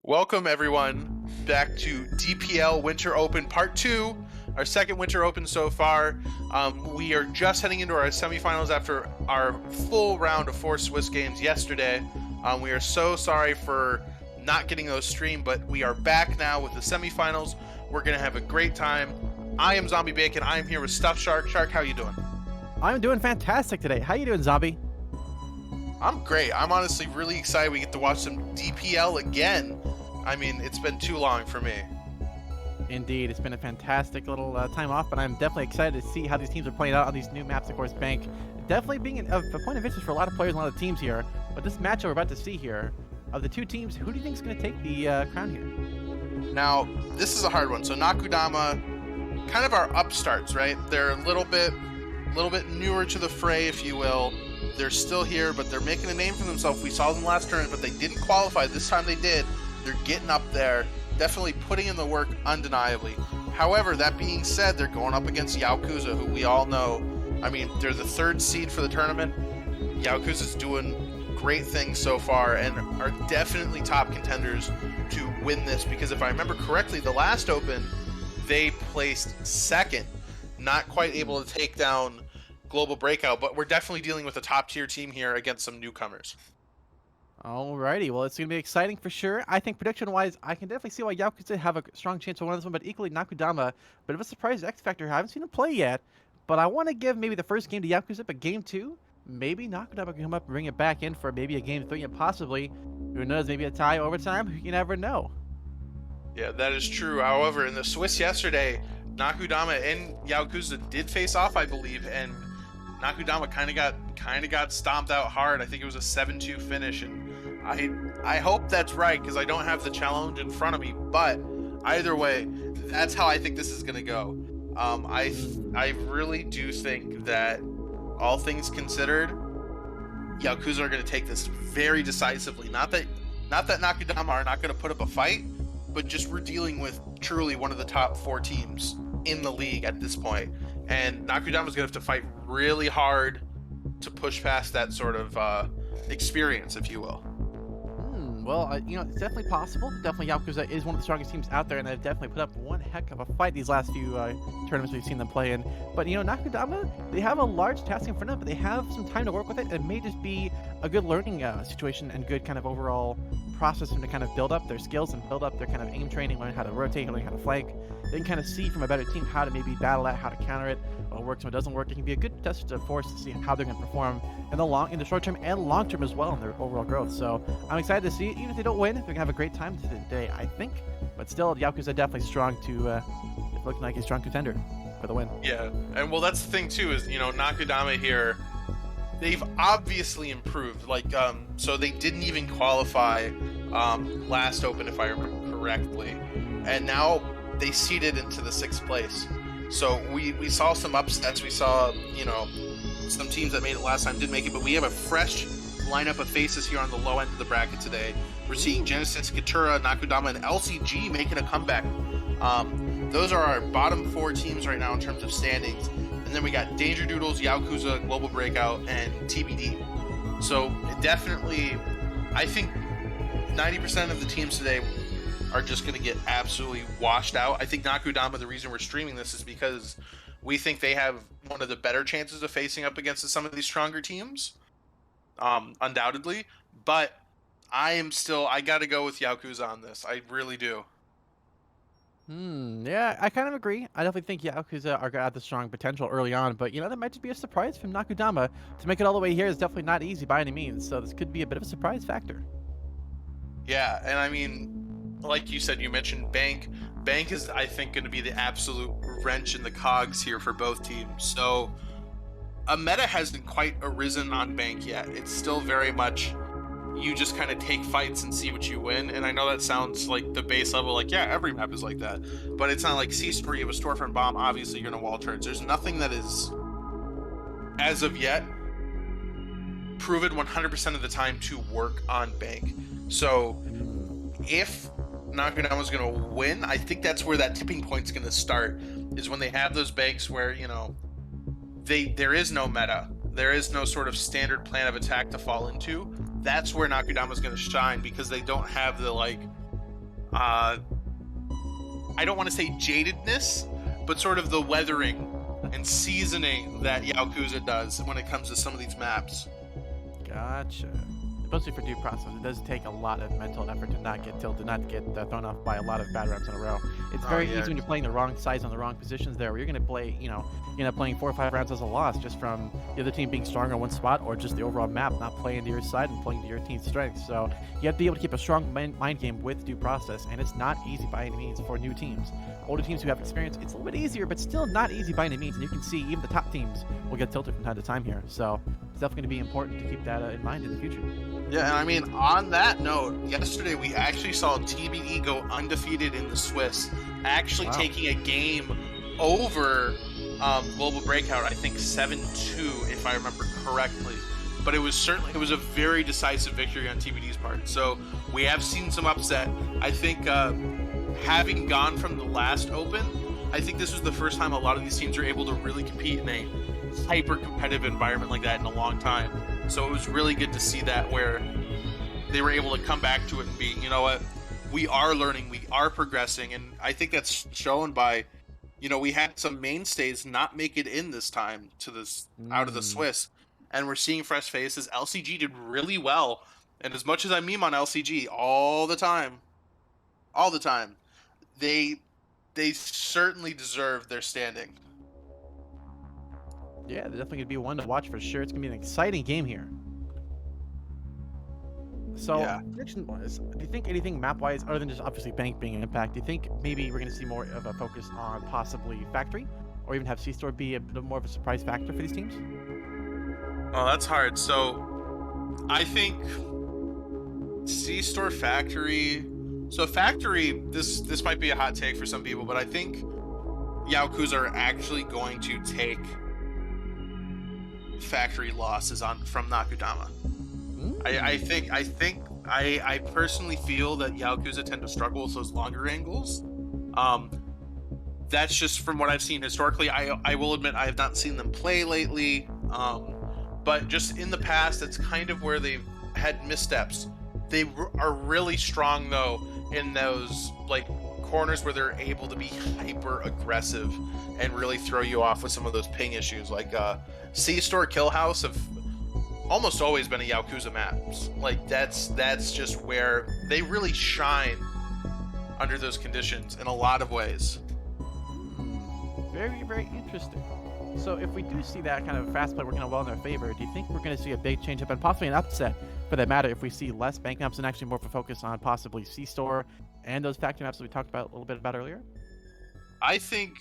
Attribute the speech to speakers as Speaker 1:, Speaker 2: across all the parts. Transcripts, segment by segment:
Speaker 1: Welcome everyone back to DPL Winter Open Part 2, our second Winter Open so far. We are just heading into our semifinals after our full round of 4 Swiss games yesterday. We are so sorry for not getting those streamed, but we are back now with the semifinals. We're going to have a great time. I am Zombie Bacon. I am here with Stuffed Shark. Shark, how you doing?
Speaker 2: I'm doing fantastic today. How you doing, Zombie?
Speaker 1: I'm great. I'm honestly really excited we get to watch some DPL again. I mean, it's been too long for me.
Speaker 2: Indeed, it's been a fantastic little time off, but I'm definitely excited to see how these teams are playing out on these new maps. Of course, Bank definitely being a point of interest for a lot of players and a lot of teams here. But this matchup we're about to see here, of the two teams, who do you think is going to take the crown here?
Speaker 1: Now, this is a hard one. So Nakudama, kind of our upstarts, right? They're a little bit newer to the fray, if you will. They're still here, but they're making a name for themselves. We saw them last tournament, but they didn't qualify. This time they did. They're getting up there, definitely putting in the work undeniably. However, that being said, they're going up against Yaokuza, who we all know. I mean, they're the 3rd seed for the tournament. Yaokuza's doing great things so far and are definitely top contenders to win this, because if I remember correctly, the last Open, they placed 2nd, not quite able to take down Global Breakout, but we're definitely dealing with a top-tier team here against some newcomers.
Speaker 2: Alrighty, well, it's going to be exciting for sure. I think prediction-wise, I can definitely see why Yaokuza have a strong chance to win this one, but equally Nakudama, bit of a surprise X Factor. I haven't seen him play yet, but I want to give maybe the first game to Yaokuza, but game 2, maybe Nakudama can come up and bring it back in for maybe a game 3 and possibly, who knows, maybe a tie overtime. You never know.
Speaker 1: Yeah, that is true. However, in the Swiss yesterday, Nakudama and Yaokuza did face off, I believe, and Nakudama kind of got stomped out hard. I think it was a 7-2 finish, and I hope that's right because I don't have the challenge in front of me. But either way, that's how I think this is gonna go. I really do think that, all things considered, Yakuza are gonna take this very decisively. Not that Nakudama are not gonna put up a fight, but just we're dealing with truly one of the top 4 teams in the league at this point. And Nakudama's gonna have to fight really hard to push past that sort of experience, if you will.
Speaker 2: Well, it's definitely possible. Definitely Yakuza is one of the strongest teams out there, and they've definitely put up one heck of a fight these last few tournaments we've seen them play in. But, Nakudama, they have a large task in front of them, but they have some time to work with it. It may just be a good learning situation and good kind of overall process for them to kind of build up their skills and build up their kind of aim training, learn how to rotate, learn how to flank. They can kind of see from a better team how to maybe battle that, how to counter it, what works, what doesn't work. It can be a good test of force to see how they're going to perform in the short term and long term as well in their overall growth. So I'm excited to see it. Even if they don't win, they're going to have a great time today, I think. But still, Yakuza definitely strong to looking like a strong contender for the win.
Speaker 1: Yeah, and well, that's the thing too, is Nakudama here, they've obviously improved. Like, so they didn't even qualify last Open, if I remember correctly, and now they seeded into the 6th place. So we saw some upsets. We saw some teams that made it last time didn't make it, but we have a fresh lineup of faces here on the low end of the bracket today. We're seeing Genesis, Katura, Nakudama, and LCG making a comeback. Those are our bottom 4 teams right now in terms of standings. And then we got Danger Doodles, Yaokuza, Global Breakout, and TBD. So definitely, I think 90% of the teams today are just going to get absolutely washed out. I think Nakudama, the reason we're streaming this is because we think they have one of the better chances of facing up against some of these stronger teams, undoubtedly. But I got to go with Yakuza on this. I really do.
Speaker 2: Yeah, I kind of agree. I definitely think Yakuza are going to have the strong potential early on, but that might just be a surprise from Nakudama. To make it all the way here is definitely not easy by any means, so this could be a bit of a surprise factor.
Speaker 1: Yeah, and I mean, like you said, you mentioned Bank. Bank is, I think, going to be the absolute wrench in the cogs here for both teams. So a meta hasn't quite arisen on Bank yet. It's still very much you just kind of take fights and see what you win. And I know that sounds like the base level, like, yeah, every map is like that. But it's not like C-Store, you have a storefront bomb, obviously you're going to wall turns. There's nothing that is, as of yet, proven 100% of the time to work on Bank. So if Nakudama's going to win, I think that's where that tipping point's going to start, is when they have those banks where, there is no meta. There is no sort of standard plan of attack to fall into. That's where Nakudama's going to shine, because they don't have the uh, I don't want to say jadedness, but sort of the weathering and seasoning that Yaokuza does when it comes to some of these maps.
Speaker 2: Gotcha. Especially for due process, it does take a lot of mental effort to not get tilted, not get thrown off by a lot of bad rounds in a row. It's
Speaker 1: Oh
Speaker 2: very
Speaker 1: yeah,
Speaker 2: easy when you're playing the wrong sides on the wrong positions there, where you're going to play, you end up playing 4 or 5 rounds as a loss just from the other team being stronger on one spot, or just the overall map not playing to your side and playing to your team's strengths. So you have to be able to keep a strong mind game with due process, and it's not easy by any means for new teams. Older teams who have experience, it's a little bit easier, but still not easy by any means. And you can see even the top teams will get tilted from time to time here. So it's definitely going to be important to keep that in mind in the future.
Speaker 1: yeah. And I mean, on that note, yesterday we actually saw TBE go undefeated in the Swiss, actually
Speaker 2: Wow.
Speaker 1: taking a game over Global Breakout. I think 7-2, if I remember correctly. But it was a very decisive victory on TBD's part. So we have seen some upset. I think having gone from the last Open, I think this was the first time a lot of these teams are able to really compete in a hyper competitive environment like that in a long time. So it was really good to see that, where they were able to come back to it and be, you know what, we are learning, we are progressing, and I think that's shown by, we had some mainstays not make it in this time to this out of the
Speaker 2: Mm.
Speaker 1: Swiss, and we're seeing fresh faces. LCG did really well, and as much as I meme on LCG all the time, they certainly deserve their standing.
Speaker 2: Yeah, they're definitely gonna be one to watch for sure. It's gonna be an exciting game here. So,
Speaker 1: Yeah.
Speaker 2: prediction-wise, do you think anything map-wise, other than just obviously Bank being an impact, do you think maybe we're gonna see more of a focus on possibly Factory, or even have C-Store be a bit more of a surprise factor for these teams?
Speaker 1: Oh, that's hard. So I think C Store Factory. So Factory, this might be a hot take for some people, but I think Yaokuza are actually going to take Factory losses on from Nakudama. I personally feel that Yaokuza tend to struggle with those longer angles. Um, that's just from what I've seen historically. I will admit I have not seen them play lately. But just in the past, that's kind of where they've had missteps. They are really strong though in those like corners where they're able to be hyper aggressive and really throw you off with some of those ping issues. Like C Store Kill House have almost always been a Yakuza maps. Like that's just where they really shine under those conditions in a lot of ways.
Speaker 2: Very, very interesting. So if we do see that kind of fast play working out well in their favor, do you think we're going to see a big change up and possibly an upset for that matter if we see less bank maps and actually more of a focus on possibly C-Store and those factory maps that we talked about a little bit about earlier?
Speaker 1: I think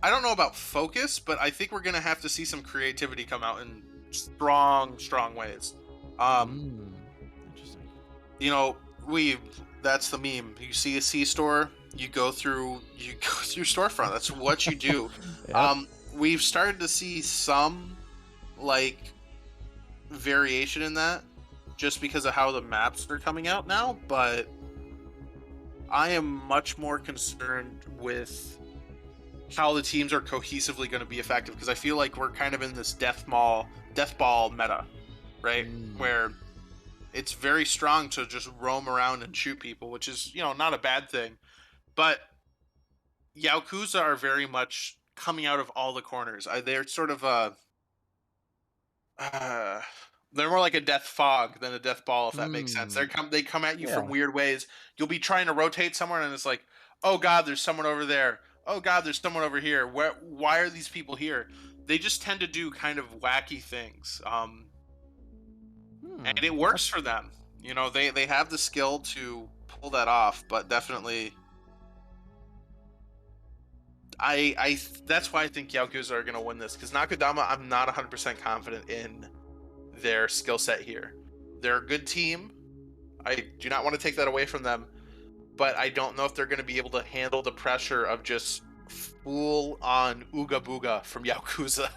Speaker 1: I don't know about focus, but I think we're gonna have to see some creativity come out in strong ways. Um,
Speaker 2: Mm, interesting.
Speaker 1: you know, we that's the meme. You see a C store, you go through storefront. That's what you do.
Speaker 2: Yep.
Speaker 1: We've started to see some like variation in that just because of how the maps are coming out now, but I am much more concerned with how the teams are cohesively going to be effective, because I feel like we're kind of in this death ball meta, right?
Speaker 2: Mm.
Speaker 1: Where it's very strong to just roam around and shoot people, which is, not a bad thing. But Yakuza are very much coming out of all the corners. They're sort of uh, they're more like a death fog than a death ball, if that makes sense.
Speaker 2: Mm.
Speaker 1: They come at you from
Speaker 2: Yeah.
Speaker 1: weird ways. You'll be trying to rotate somewhere, and it's like, oh god, there's someone over there. Oh god, there's someone over here. Why are these people here? They just tend to do kind of wacky things,
Speaker 2: Hmm.
Speaker 1: and it works for them. They have the skill to pull that off, but definitely, I that's why I think Yakuza are gonna win this, because Nakudama, I'm not 100% confident in their skill set here. They're a good team. I do not want to take that away from them, but I don't know if they're going to be able to handle the pressure of just full on Ooga Booga from Yakuza.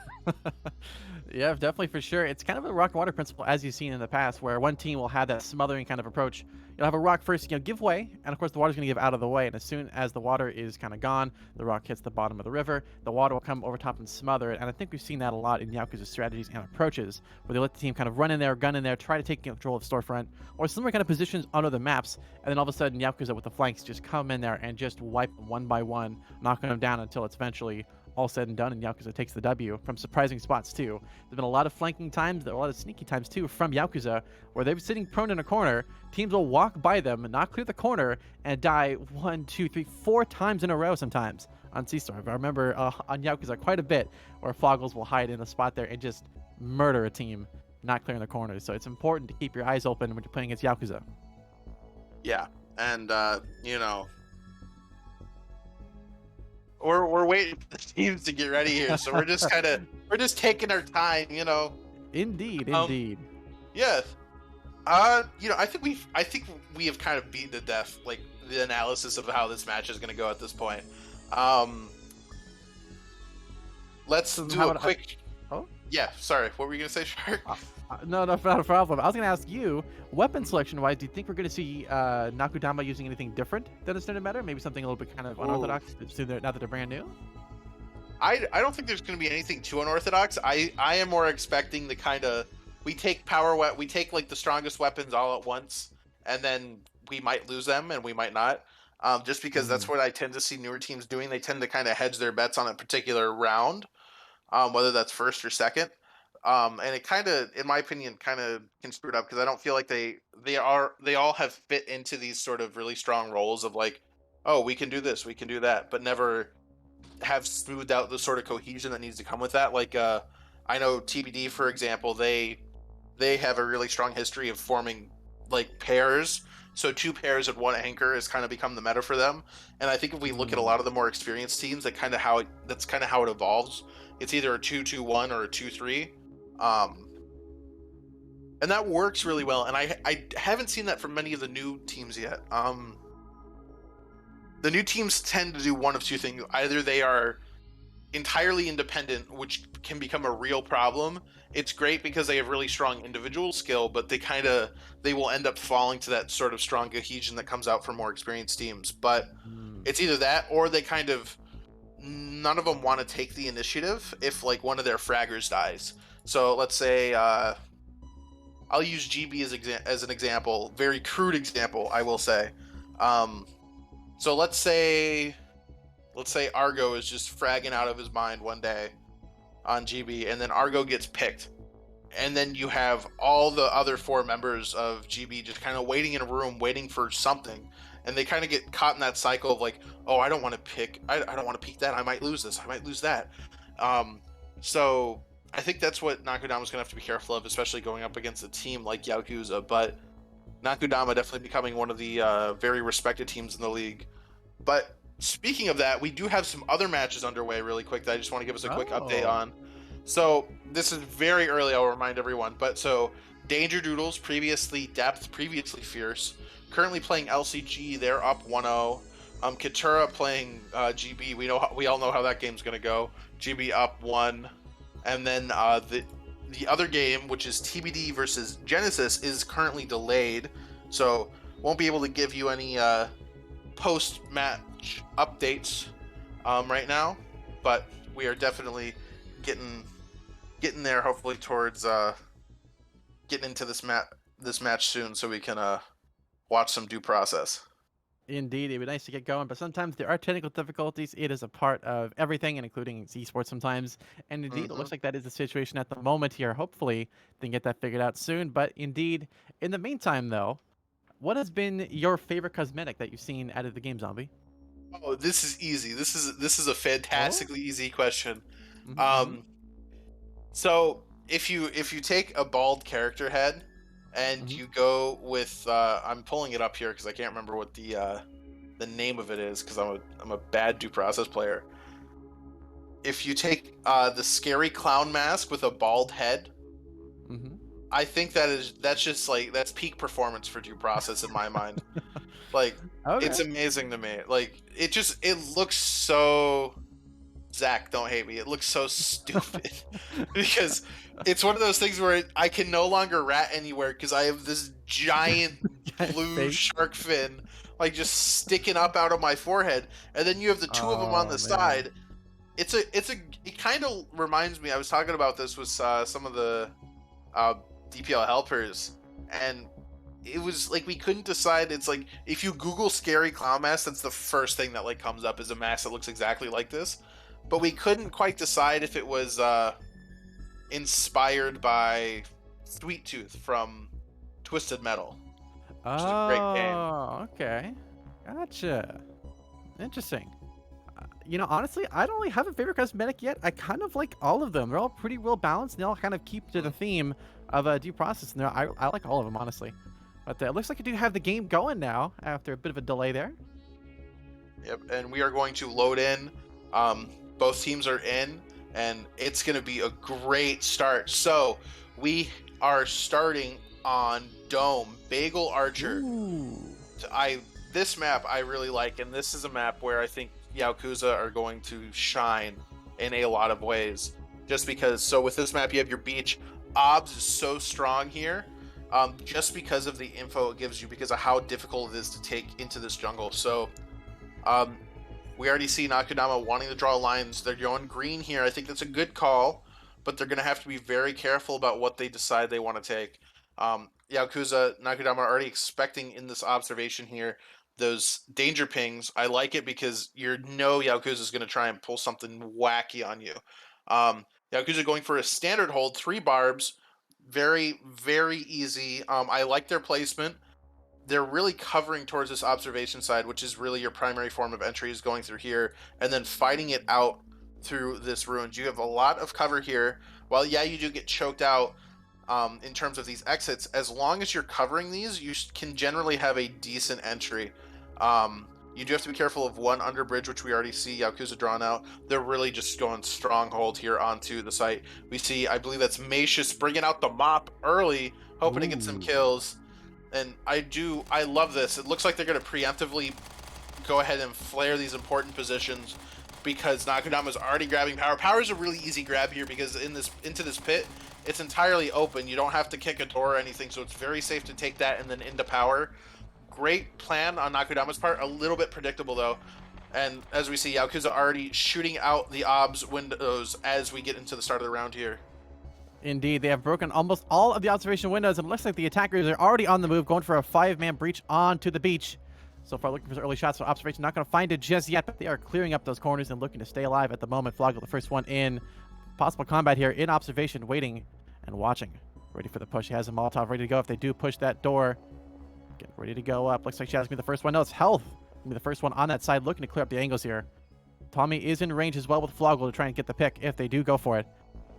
Speaker 2: Yeah, definitely for sure. It's kind of a rock and water principle as you've seen in the past, where one team will have that smothering kind of approach, you'll have a rock first, give way, and of course the water's going to give out of the way. And as soon as the water is kind of gone, the rock hits the bottom of the river. The water will come over top and smother it. And I think we've seen that a lot in Yakuza's strategies and approaches, where they let the team kind of run in there, gun in there, try to take control of storefront or similar kind of positions on other maps. And then all of a sudden, Yakuza with the flanks just come in there and just wipe them one by one, knocking them down until it's eventually all said and done, and Yakuza takes the W from surprising spots too. There've been a lot of flanking times, a lot of sneaky times too from Yakuza, where they're sitting prone in a corner. Teams will walk by them, not clear the corner, and die 1, 2, 3, 4 times in a row sometimes on C-Star. I remember on Yakuza quite a bit where Floggles will hide in a spot there and just murder a team, not clearing the corners. So it's important to keep your eyes open when you're playing against Yakuza.
Speaker 1: Yeah, and we're waiting for the teams to get ready here, so we're just taking our time,
Speaker 2: Indeed.
Speaker 1: Yeah. I think we have kind of beaten to death like the analysis of how this match is going to go at this point. Let's do a quick.
Speaker 2: Oh?
Speaker 1: Yeah, sorry. What were you going to say, Shark?
Speaker 2: No, not a problem. I was going to ask you, weapon selection-wise, do you think we're going to see Nakudama using anything different than the standard meta? Maybe something a little bit kind of unorthodox, now that they're brand new?
Speaker 1: I don't think there's going to be anything too unorthodox. I am more expecting the kind of we take like the strongest weapons all at once, and then we might lose them and we might not. Just because that's what I tend to see newer teams doing. They tend to kind of hedge their bets on a particular round, whether that's first or second. And it kind of, in my opinion, kind of can screw it up because I don't feel like they all have fit into these sort of really strong roles of like, oh, we can do this, we can do that, but never have smoothed out the sort of cohesion that needs to come with that. Like, I know TBD, for example, they have a really strong history of forming like pairs. So 2 pairs and 1 anchor has kind of become the meta for them. And I think if we look at a lot of the more experienced teams, that's kind of how it evolves. It's either a 2-2-1 or a 2-3. And that works really well. And I haven't seen that from many of the new teams yet. The new teams tend to do one of two things. Either they are entirely independent, which can become a real problem. It's great because they have really strong individual skill, but they will end up falling to that sort of strong cohesion that comes out from more experienced teams. But it's either that or they kind of none of them want to take the initiative if like one of their fraggers dies. So let's say I'll use GB as an example, very crude example, I will say. So let's say Argo is just fragging out of his mind one day on GB, and then Argo gets picked. And then you have all the other 4 members of GB just kind of waiting in a room, waiting for something. And they kind of get caught in that cycle of like, oh, I don't want to pick that. I might lose this. I might lose that. So I think that's what Nakudama's going to have to be careful of, especially going up against a team like Yaokuza. But Nakudama definitely becoming one of the very respected teams in the league. But speaking of that, we do have some other matches underway really quick that I just want to give us a quick update on. So this is very early, I'll remind everyone. But so Danger Doodles, previously Depth, previously Fierce, currently playing LCG. They're up 1-0. Katura playing GB. We all know how that game's going to go. GB up 1. And then the other game, which is TBD versus Genesis, is currently delayed. So won't be able to give you any post-match updates right now, but we are definitely getting there. Hopefully, towards getting into this match soon, so we can watch some due process.
Speaker 2: Indeed, it'd be nice to get going, but sometimes there are technical difficulties. It is a part of everything, and including esports sometimes. And indeed, it looks like that is the situation at the moment here. Hopefully, they can get that figured out soon. But indeed, in the meantime, though, what has been your favorite cosmetic that you've seen out of the game, Zombie?
Speaker 1: Oh, this is easy. This is a fantastically easy question. So if you take a bald character head and you go with I'm pulling it up here because I can't remember what the name of it is because I'm a bad due process player. If you take the scary clown mask with a bald head, I think that's peak performance for due process in my mind. Like, it's amazing to me. Like, it looks so Zach, don't hate me. It looks so stupid because it's one of those things where I can no longer rat anywhere because I have this giant blue
Speaker 2: Face.
Speaker 1: shark fin like just sticking up out of my forehead, and then you have the two of them on
Speaker 2: Oh
Speaker 1: the
Speaker 2: man.
Speaker 1: side. It kind of reminds me. I was talking about this with some of the uh, DPL helpers, and it was like we couldn't decide. It's like if you Google scary clown mask, that's the first thing that like comes up is a mask that looks exactly like this. But we couldn't quite decide if it was inspired by Sweet Tooth from Twisted Metal, which is a great game.
Speaker 2: Oh, okay. Gotcha. Interesting. Honestly, I don't really have a favorite cosmetic yet. I kind of like all of them. They're all pretty well balanced. And they all kind of keep to the theme of due process. And I like all of them, honestly. But it looks like I do have the game going now after a bit of a delay there.
Speaker 1: Yep, and we are going to load in. Both teams are in, and it's going to be a great start. So we are starting on Dome Bagel Archer.
Speaker 2: Ooh.
Speaker 1: This map I really like, and this is a map where I think Yaokuza are going to shine in a lot of ways. Just because, so with this map you have your beach. Obs is so strong here, just because of the info it gives you, because of how difficult it is to take into this jungle. So, we already see Nakudama wanting to draw lines. They're going green here. I think that's a good call, but they're going to have to be very careful about what they decide they want to take. Yaokuza, Nakudama are already expecting in this observation here those danger pings. I like it because Yaokuza is going to try and pull something wacky on you. Yaokuza going for a standard hold, 3 barbs, very, very easy. I like their placement. They're really covering towards this observation side, which is really your primary form of entry, is going through here and then fighting it out through this ruins. You have a lot of cover here. While, yeah, you do get choked out in terms of these exits, as long as you're covering these, you can generally have a decent entry. You do have to be careful of one under bridge, which we already see Yaokuza drawn out. They're really just going stronghold here onto the site. We see, I believe that's Macius bringing out the mop early, hoping to get some
Speaker 2: Ooh.
Speaker 1: kills. And I love this. It looks like they're going to preemptively go ahead and flare these important positions because Nakudama's already grabbing power. Power is a really easy grab here because into this pit, it's entirely open. You don't have to kick a door or anything, so it's very safe to take that and then into power. Great plan on Nakudama's part. A little bit predictable, though. And as we see, Yaokuza already shooting out the obs windows as we get into the start of the round here.
Speaker 2: Indeed, they have broken almost all of the observation windows, and it looks like the attackers are already on the move, going for a 5-man breach onto the beach. So far, looking for early shots. So observation not going to find it just yet, but they are clearing up those corners and looking to stay alive at the moment. Floggle, the first one in. Possible combat here in observation, waiting and watching. Ready for the push. He has a Molotov ready to go if they do push that door. Get ready to go up. Looks like Shadow's going to be the first one. No, it's Health. Going to be the first one on that side, looking to clear up the angles here. Tommy is in range as well with Floggle to try and get the pick if they do go for it.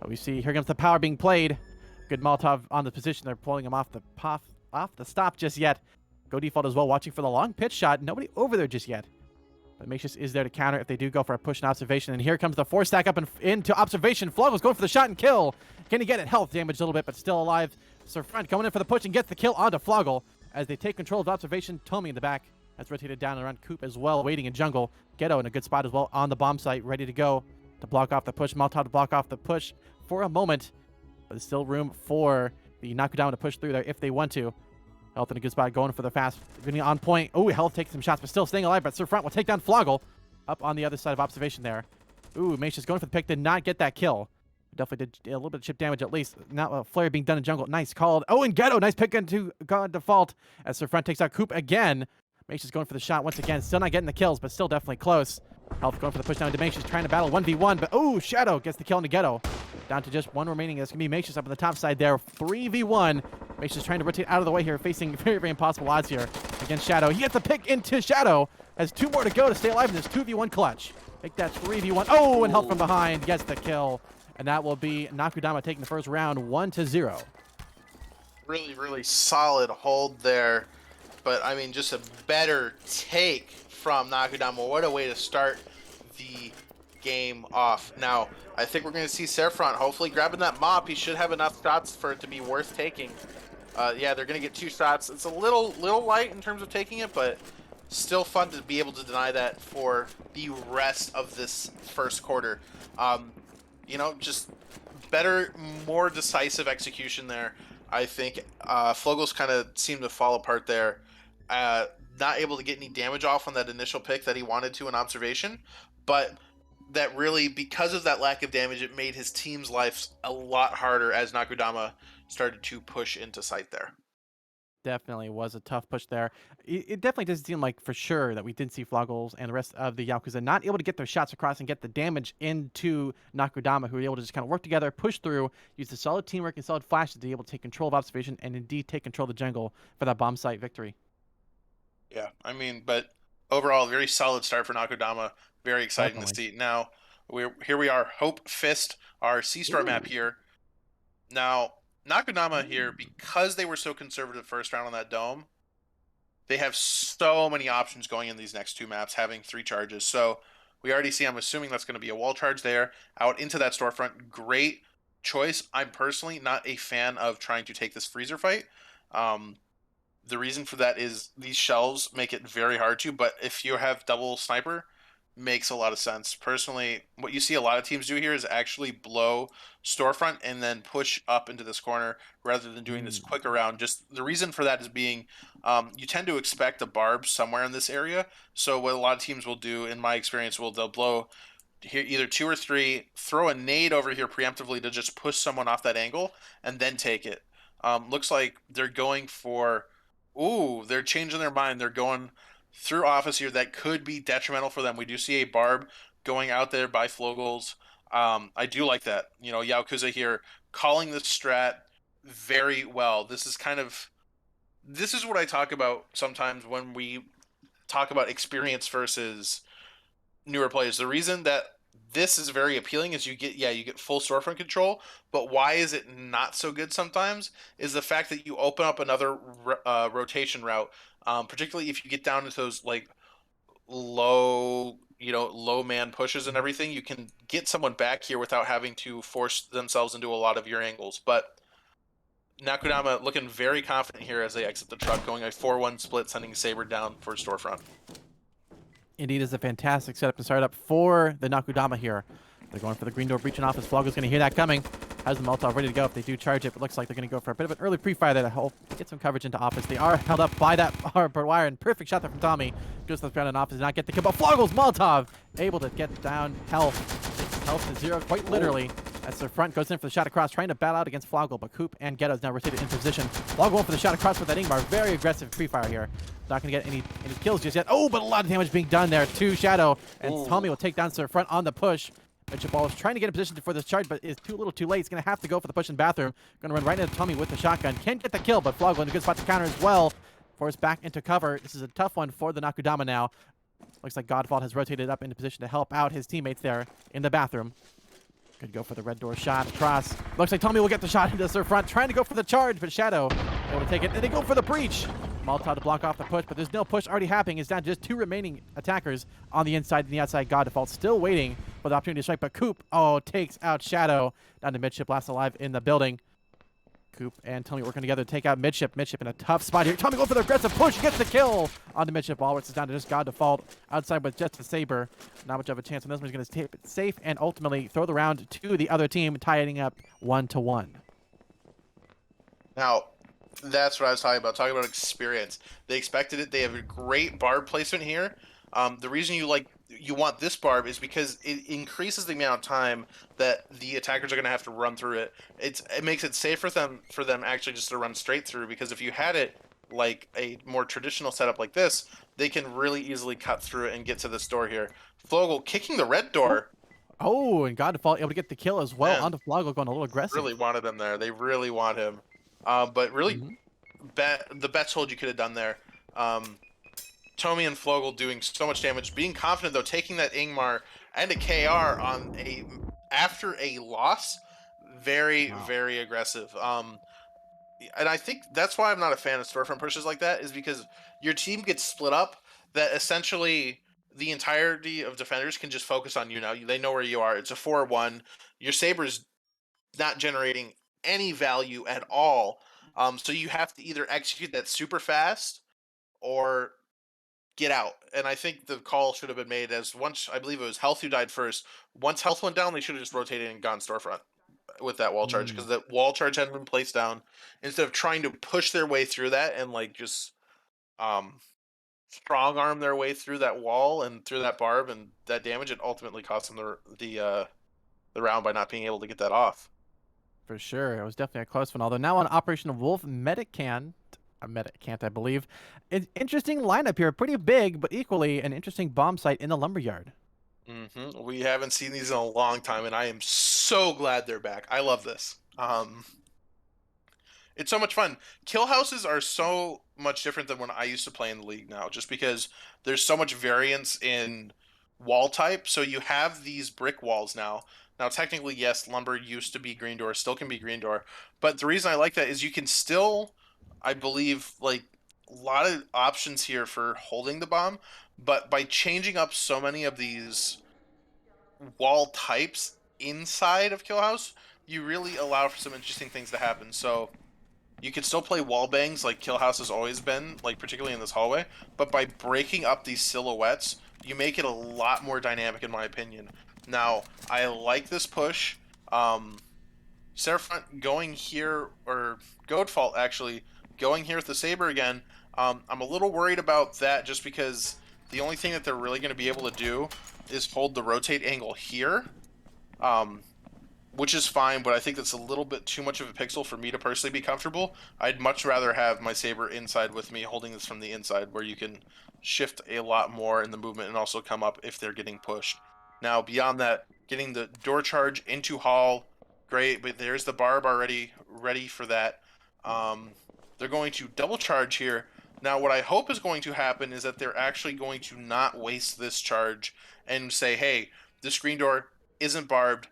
Speaker 2: But we see here comes the power being played. Good Molotov on the position. They're pulling him off the stop just yet. Go default as well, watching for the long pitch shot. Nobody over there just yet. But Macius is there to counter if they do go for a push and observation. And here comes the 4 stack up and into observation. Floggle's going for the shot and kill. Can he get it? Health damage a little bit, but still alive. Sir Front coming in for the push and gets the kill onto Floggle as they take control of observation. Tommy in the back has rotated down around Coop as well, waiting in jungle. Ghetto in a good spot as well on the bomb site, ready to go to block off the push. Molotov to block off the push for a moment, but there's still room for the Nakudama to push through there if they want to. Health in a good spot, going for the fast, getting on point. Oh, Health takes some shots, but still staying alive. But Sir Front will take down Floggle up on the other side of observation there. Ooh, Macius going for the pick, did not get that kill. Definitely did a little bit of chip damage at least. Now flare being done in jungle. Nice called. Oh, and Ghetto, nice pick into God default as Sir Front takes out Coop again. Macius going for the shot once again. Still not getting the kills, but still definitely close. Health going for the push down to Macius, trying to battle 1v1, but oh, Shadow gets the kill into Ghetto. Down to just one remaining. That's going to be Macius up on the top side there. 3v1. Macius trying to rotate out of the way here, facing very, very impossible odds here against Shadow. He gets the pick into Shadow. Has 2 more to go to stay alive in this 2v1 clutch. Make that 3v1. Oh, and Health from behind gets the kill. And that will be Nakudama taking the first round 1-0.
Speaker 1: Really, really solid hold there. But, I mean, just a better take from Nakudama. What a way to start the game off. Now, I think we're going to see Serfront hopefully grabbing that mop. He should have enough shots for it to be worth taking. Yeah, they're going to get 2 shots. It's a little light in terms of taking it, but still fun to be able to deny that for the rest of this first quarter. Um, just better, more decisive execution there. I think Flogel's kind of seemed to fall apart there. Uh, Not able to get any damage off on that initial pick that he wanted to in observation, but that really, because of that lack of damage, it made his team's life a lot harder as Nakudama started to push into sight there.
Speaker 2: Definitely was a tough push there. It definitely doesn't seem like for sure that we didn't see Floggles and the rest of the Yakuza not able to get their shots across and get the damage into Nakudama, who were able to just kind of work together, push through, use the solid teamwork and solid flashes to be able to take control of observation and indeed take control of the jungle for that bomb site victory.
Speaker 1: Yeah, I mean, but overall, very solid start for Nakudama. Very exciting to
Speaker 2: Definitely.
Speaker 1: see. Now, we are Hope Fist, our C-Star map
Speaker 2: Ooh.
Speaker 1: here. Now, Nakudama here, because they were so conservative first round on that dome, they have so many options going in these next two maps, having 3 charges. So we already see, I'm assuming that's going to be a wall charge there, out into that storefront. Great choice. I'm personally not a fan of trying to take this freezer fight. Um, the reason for that is these shells make it very hard to, but if you have double sniper, makes a lot of sense. Personally, what you see a lot of teams do here is actually blow storefront and then push up into this corner rather than doing this
Speaker 2: Mm.
Speaker 1: quick around. Just the reason for that is being you tend to expect a barb somewhere in this area. So what a lot of teams will do, in my experience, they'll blow here either 2 or 3, throw a nade over here preemptively to just push someone off that angle and then take it. Looks like they're going for. Ooh, they're changing their mind. They're going through office here. That could be detrimental for them. We do see a barb going out there by Flogels. I do like that. Yaokuza here calling the strat very well. This is what I talk about sometimes when we talk about experience versus newer players. The reason that this is very appealing is you get full storefront control, but why is it not so good sometimes is the fact that you open up another rotation route, particularly if you get down into those like low man pushes and everything. You can get someone back here without having to force themselves into a lot of your angles. But Nakudama looking very confident here as they exit the truck, going a 4-1 split, sending Saber down for storefront.
Speaker 2: Indeed is a fantastic setup to start up for the Nakudama here. They're going for the green door breaching office. Floggo's going to hear that coming. Has the Molotov ready to go if they do charge it, but looks like they're going to go for a bit of an early pre-fire there to help get some coverage into office. They are held up by that barbed wire, and perfect shot there from Tommy. Goes to the ground in office, did not get the kill, but Floggle's Molotov able to get down health. Takes health to 0, quite literally. As their front goes in for the shot across, trying to battle out against Floggle, but Coop and Ghetto is now rotated into position. Floggle going for the shot across with that Ingmar. Very aggressive pre-fire here. Not going to get any kills just yet. Oh, but a lot of damage being done there to Shadow. And
Speaker 1: Ooh.
Speaker 2: Tommy will take down Sir Front on the push. Mitchell Ball is trying to get in position for this charge, but is too little too late. He's going to have to go for the push in bathroom. Going to run right into Tommy with the shotgun. Can't get the kill, but Floggle in a good spot to counter as well. Forced back into cover. This is a tough one for the Nakudama now. Looks like Godfault has rotated up into position to help out his teammates there in the bathroom. Could go for the red door shot across. Looks like Tommy will get the shot into Sir Front, trying to go for the charge, but Shadow able to take it, and they go for the breach. Molotov to block off the push, but there's no push already happening. It's down to just 2 remaining attackers on the inside and the outside. God Default still waiting for the opportunity to strike, but Coop, takes out Shadow. Down to midship, last alive in the building. Coop and Tommy working together to take out midship. Midship in a tough spot here. Tommy going for the aggressive push, gets the kill on the midship ball, which is down to just God Default outside with just a Saber. Not much of a chance, and this one's going to tape it safe and ultimately throw the round to the other team, tying up 1-1.
Speaker 1: Now, that's what I was talking about. Talking about experience. They expected it. They have a great barb placement here. The reason you want this barb is because it increases the amount of time that the attackers are going to have to run through it. It makes it safer for them actually just to run straight through, because if you had it like a more traditional setup like this, they can really easily cut through it and get to this door here. Flogel kicking the red door.
Speaker 2: And God Default able to get the kill as well
Speaker 1: Man,
Speaker 2: onto Floggle, going a little aggressive.
Speaker 1: really wanted him there. They really want him. But really, the best hold you could have done there. Tommy and Flogel doing so much damage, being confident though, taking that Ingmar and a KR on after a loss, very
Speaker 2: Wow.
Speaker 1: very aggressive. And I think that's why I'm not a fan of storefront pushes like that, is because your team gets split up. That essentially the entirety of defenders can just focus on you now. They know where you are. It's a 4-1. Your Saber's not generating any value at all. So you have to either execute that super fast or get out. And I think the call should have been made as once I believe it was Health who died first. Once Health went down, they should have just rotated and gone storefront with that wall charge
Speaker 2: Mm,
Speaker 1: because that wall charge hadn't been placed down. Instead of trying to push their way through that and like just um strong arm their way through that wall and through that barb and that damage, it ultimately cost them the round by not being able to get that off.
Speaker 2: for sure. It was definitely a close one. Although now on Operation Wolf, Medicant, I believe. Interesting lineup here. Pretty big, but equally an interesting bomb site in the lumberyard.
Speaker 1: We haven't seen these in a long time, and I am so glad they're back. I love this. It's so much fun. Kill houses are so much different than when I used to play in the league now, just because there's so much variance in wall type. So you have these brick walls now. Now, technically, yes, lumber used to be green door, still can be green door. But the reason I like that is you can still, I believe, like a lot of options here for holding the bomb. But by changing up so many of these wall types inside of Kill House, you really allow for some interesting things to happen. So you can still play wall bangs like Kill House has always been, like particularly in this hallway, but by breaking up these silhouettes, you make it a lot more dynamic in my opinion. Now, I like this push. Seraphront going here, or Goatfault actually, going here with the Saber again. I'm a little worried about that just because the only thing that they're really going to be able to do is hold the rotate angle here. Um, which is fine, but I think that's a little bit too much of a pixel for me to personally be comfortable. I'd much rather have my Saber inside with me, holding this from the inside, where you can shift a lot more in the movement and also come up if they're getting pushed. Now, beyond that, getting the door charge into Hall, great, but there's the Barb already ready for that. Um, they're going to double charge here. Now, what I hope is going to happen is that they're actually going to not waste this charge and say, hey, this screen door isn't barbed,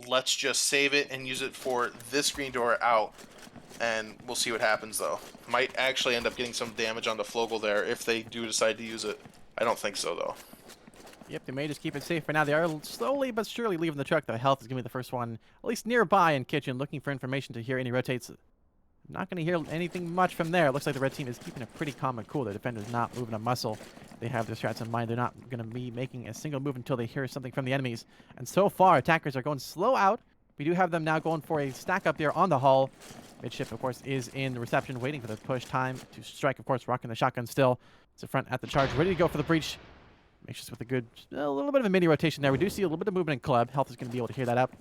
Speaker 1: let's just save it and use it for this green door out, and we'll see what happens though. Might actually end up getting some damage on the Flogel there if they do decide to use it. I don't think so though.
Speaker 2: Yep, they may just keep it safe for now. They are slowly but surely leaving the truck, though. Health is going to be the first one, at least nearby in kitchen, looking for information to hear any rotates. Not going to hear anything much from there. It looks like the red team is keeping it pretty calm and cool. The defender's not moving a muscle. They have their strats in mind. They're not going to be making a single move until they hear something from the enemies. And so far, attackers are going slow out. We do have them now going for a stack up there on the hull. Midship, of course, is in the reception, waiting for the push time to strike. Of course, rocking the shotgun still. It's the front at the charge, ready to go for the breach. Makes us with a little bit of a mini rotation there. We do see a little bit of movement in club. Health is going to be able to hear that up.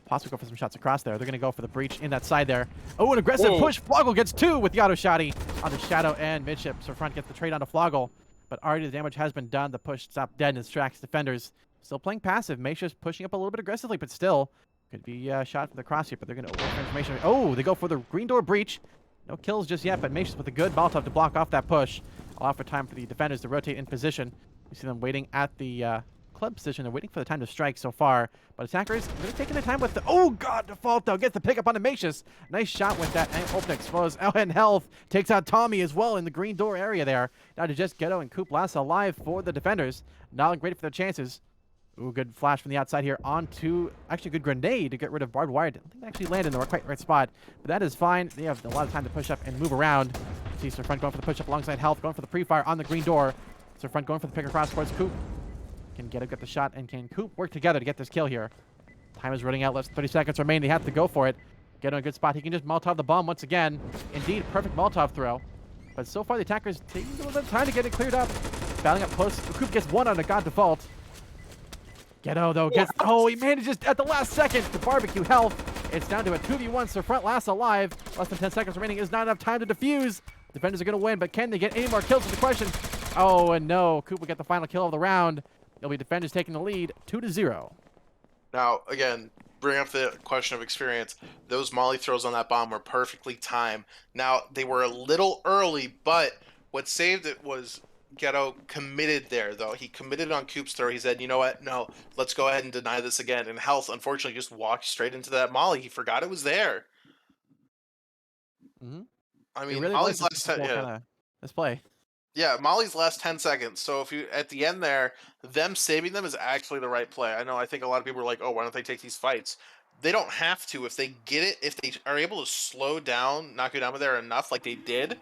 Speaker 2: Possibly go for some shots across there. They're going to go for the breach in that side there. Oh, an aggressive push. Floggle gets two with the auto shotty on the shadow and midship. So front gets the trade onto Floggle. But already the damage has been done. The push stopped dead and distracts defenders. Still playing passive. Macia's pushing up a little bit aggressively, but still could be shot from the cross here. But they're going to wait for information. Oh, they go for the green door breach. No kills just yet, but Macia's with a good Molotov to block off that push. Allow for time for the defenders to rotate in position. You see them waiting at the club position. They're waiting for the time to strike so far. But attackers really taking their time with the... Oh, God, default, though. Gets the pickup on the Macius. Nice shot with that. And open exposed. Oh, and Health takes out Tommy as well in the green door area there. Now to just Ghetto and Coop last alive for the defenders. Not looking great for their chances. Ooh, good flash from the outside here onto... Actually, good grenade to get rid of barbed wire. Didn't think they actually landed in the quite right spot. But that is fine. They have a lot of time to push up and move around. See Sir Front going for the push-up alongside Health. Going for the pre-fire on the green door. Sir Front going for the pick across towards Coop. Can Ghetto get the shot, and can Coop work together to get this kill here? Time is running out. Less than 30 seconds remain. They have to go for it. Ghetto in a good spot. He can just Molotov the bomb once again. Indeed, perfect Molotov throw. But so far, the attackers taking a little bit of time to get it cleared up. Battling up close. Coop gets one on a God default. Ghetto, though, gets... Oh, he manages at the last second to barbecue Health. It's down to a 2v1. So Front last alive. Less than 10 seconds remaining. Is not enough time to defuse. Defenders are going to win, but can they get any more kills is the question. Oh, and no. Coop will get the final kill of the round. It'll be defenders taking the lead, 2-0.
Speaker 1: Now, again, bring up the question of experience. Those molly throws on that bomb were perfectly timed. Now, they were a little early, but what saved it was Ghetto committed there, though. He committed on Coop's throw. He said, you know what? No, let's go ahead and deny this again. And Health, unfortunately, just walked straight into that molly. He forgot it was there.
Speaker 2: Mm-hmm.
Speaker 1: I mean,
Speaker 2: really
Speaker 1: Molly's
Speaker 2: was
Speaker 1: last
Speaker 2: kind of display.
Speaker 1: Yeah, Molly's last 10 seconds. So if you at the end there, them saving them is actually the right play. I know I think a lot of people are like, "Oh, why don't they take these fights?" They don't have to if they get it, if they are able to slow down Nakudama there enough like they did.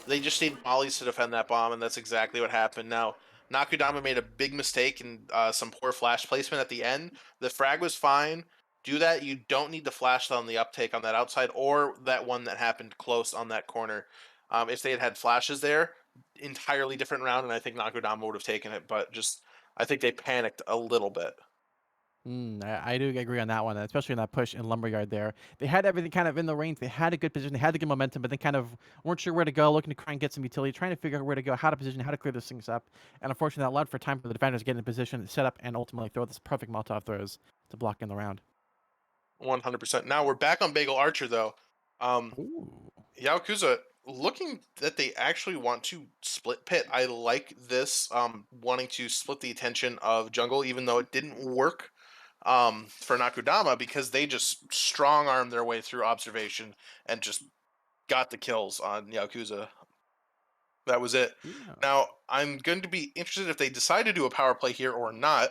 Speaker 1: They just need mollies to defend that bomb, and that's exactly what happened. Now, Nakudama made a big mistake and some poor flash placement at the end. The frag was fine. Do that. You don't need to flash on the uptake on that outside or that one that happened close on that corner. If they had had flashes there, entirely different round, and I think Nakudama would have taken it. But just, I think they panicked a little bit.
Speaker 2: I do agree on that one, especially in that push in Lumberyard there. They had everything kind of in the range. They had a good position. They had the good momentum, but they kind of weren't sure where to go, looking to try and get some utility, trying to figure out where to go, how to position, how to clear these things up. And unfortunately, that allowed for time for the defenders to get in position, set up, and ultimately throw this perfect Molotov throws to block in the round.
Speaker 1: 100%. Now we're back on Bagel Archer though. Um,
Speaker 2: Ooh.
Speaker 1: Yaokuza, looking that they actually want to split pit. I like this wanting to split the attention of jungle, even though it didn't work for Nakudama because they just strong armed their way through observation and just got the kills on Yakuza. That was it.
Speaker 2: Yeah.
Speaker 1: Now I'm going to be interested if they decide to do a power play here or not.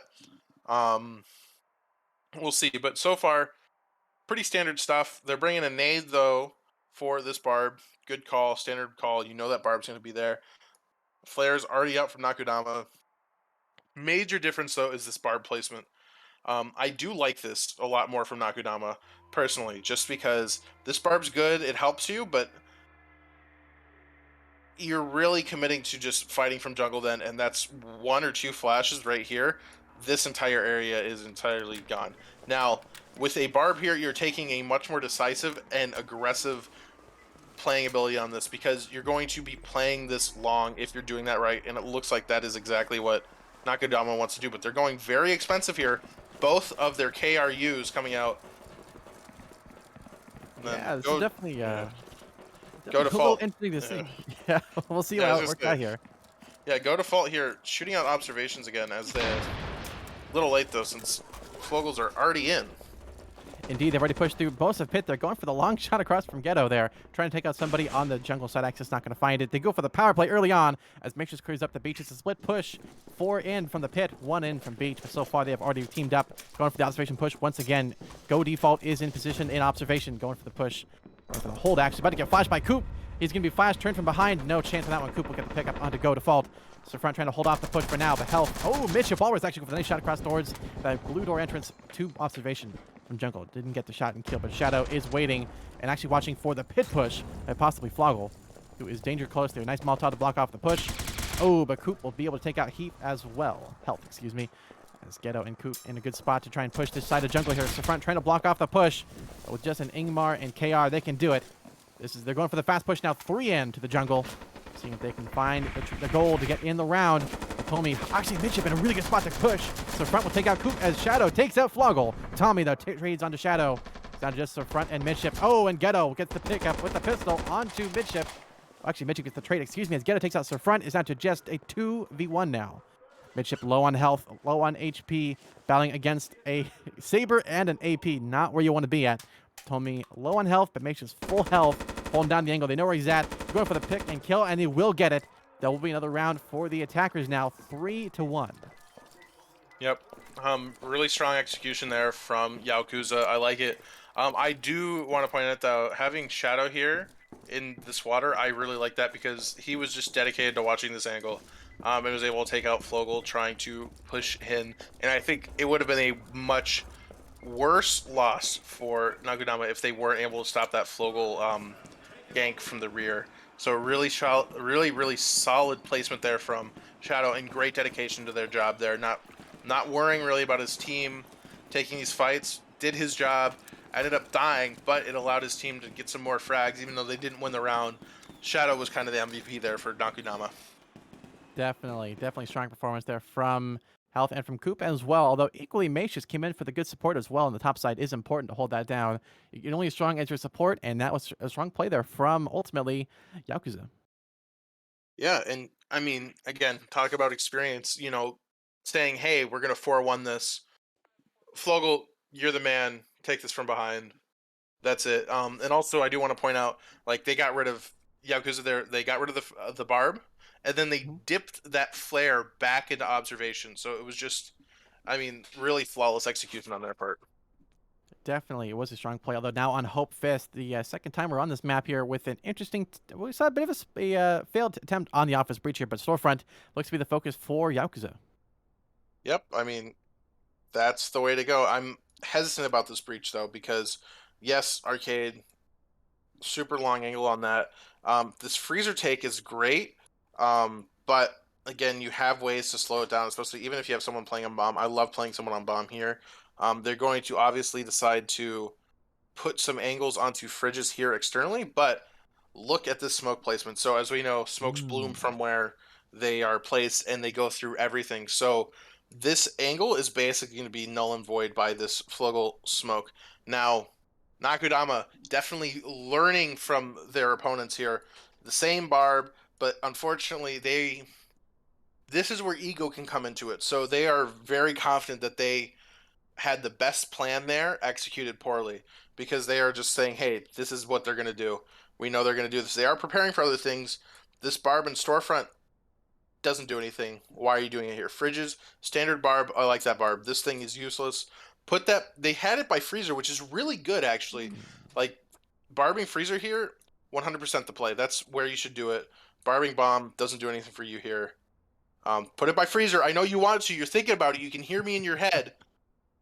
Speaker 1: Um, we'll see. But so far, pretty standard stuff. They're bringing a nade though for this barb. Good call, standard call. You know that barb's going to be there. Flare's already out from Nakudama. Major difference though is this barb placement. I do like this a lot more from Nakudama personally, just because this barb's good. It helps you, but you're really committing to just fighting from jungle then, and that's one or two flashes right here. This entire area is entirely gone. Now, with a barb here, you're taking a much more decisive and aggressive playing ability on this because you're going to be playing this long if you're doing that right, and it looks like that is exactly what Nakudama wants to do, but they're going very expensive here. Both of their KRUs coming out. And then
Speaker 2: Yeah, this is
Speaker 1: go,
Speaker 2: definitely,
Speaker 1: yeah, go
Speaker 2: definitely a little
Speaker 1: default.
Speaker 2: interesting to
Speaker 1: Yeah,
Speaker 2: see. Yeah, we'll see
Speaker 1: yeah, I
Speaker 2: how
Speaker 1: was
Speaker 2: it
Speaker 1: just
Speaker 2: works out
Speaker 1: gonna,
Speaker 2: here.
Speaker 1: yeah, go default here, shooting out observations again as they little late though since Flogels are already in.
Speaker 2: Indeed, they've already pushed through most of pit. They're going for the long shot across from Ghetto there, trying to take out somebody on the jungle side. Access not going to find it. They go for the power play early on as Makeshift clears up the beach. It's a split push. 4 in from the pit, 1 in from beach. But so far, they have already teamed up, going for the observation push. Once again, Go Default is in position in observation, going for the push. Going for the hold, actually. About to get flashed by Coop. He's going to be flashed, turned from behind. No chance on that one. Coop will get the pickup onto Go Default. So front trying to hold off the push for now, but health. Oh, Mitchell Always actually going for the nice shot across towards the blue door entrance to observation from jungle. Didn't get the shot and kill, but Shadow is waiting and actually watching for the pit push by possibly Floggle, who is danger close there. Nice Molotov to block off the push. Oh, but Coop will be able to take out Heat as well. Health, excuse me. As Ghetto and Coop in a good spot to try and push this side of jungle here. So front trying to block off the push. But with just an Ingmar and KR, they can do it. They're going for the fast push now. 3 in to the jungle. Seeing if they can find the goal to get in the round. Tommy actually Midship in a really good spot to push. So front will take out Coop as Shadow takes out Floggle. Tommy though trades onto Shadow. It's down to just the front and Midship. Oh, and Ghetto gets the pickup with the pistol onto Midship. Actually, Midship gets the trade, excuse me, as Ghetto takes out Sir Front. Is down to just a 2v1 now. Midship low on health, low on HP, battling against a Saber and an AP. Not where you want to be at. Tommy low on health, but makes his full health, holding down the angle. They know where he's at. They're going for the pick and kill, and he will get it. There will be another round for the attackers now, 3-1.
Speaker 1: Yep. Really strong execution there from Yaokuza. I like it. I do want to point out though, having Shadow here in this water, I really like that because he was just dedicated to watching this angle. And was able to take out Flogel trying to push him. And I think it would have been a much worse loss for Nakudama if they weren't able to stop that Flogel gank from the rear. So really solid placement there from Shadow and great dedication to their job there. Not worrying really about his team taking these fights. Did his job, ended up dying, but it allowed his team to get some more frags even though they didn't win the round. Shadow was kind of the MVP there for Nakudama.
Speaker 2: Definitely strong performance there from Health and from Coop as well. Although equally, Mace just came in for the good support as well, and the top side is important to hold that down. You're only as strong as your support, and that was a strong play there from ultimately Yakuza.
Speaker 1: Yeah, and I mean, again, talk about experience, saying, hey, we're going to 4-1 this. Flogel, you're the man. Take this from behind. That's it. And also, I do want to point out, like, they got rid of Yakuza there. They got rid of the barb, and then they
Speaker 2: Mhm.
Speaker 1: dipped that flare back into observation. So it was just, I mean, really flawless execution on their part.
Speaker 2: Definitely, it was a strong play. Although now on Hope Fist, the second time we're on this map here with an interesting, we saw a bit of failed attempt on the office breach here, but Storefront looks to be the focus for Yakuza.
Speaker 1: Yep, I mean, that's the way to go. I'm hesitant about this breach though because yes, arcade, super long angle on that. This freezer take is great, but again, you have ways to slow it down, especially even if you have someone playing on bomb. I love playing someone on bomb here. They're going to obviously decide to put some angles onto fridges here externally, but look at this smoke placement. So as we know, smokes bloom
Speaker 2: Mm.
Speaker 1: from where they are placed and they go through everything. So this angle is basically going to be null and void by this flugel smoke. Now, Nakudama definitely learning from their opponents here. The same barb, but unfortunately this is where ego can come into it. So they are very confident that they had the best plan there, executed poorly, because they are just saying, hey, this is what they're going to do. We know they're going to do this. They are preparing for other things. This barb and storefront doesn't do anything. Why are you doing it here? Fridges, standard barb. I like that barb. This thing is useless. Put that. They had it by freezer, which is really good actually. Like barbing freezer here, 100% the play. That's where you should do it. Barbing bomb doesn't do anything for you here. Put it by freezer. I know you want to. You're thinking about it. You can hear me in your head.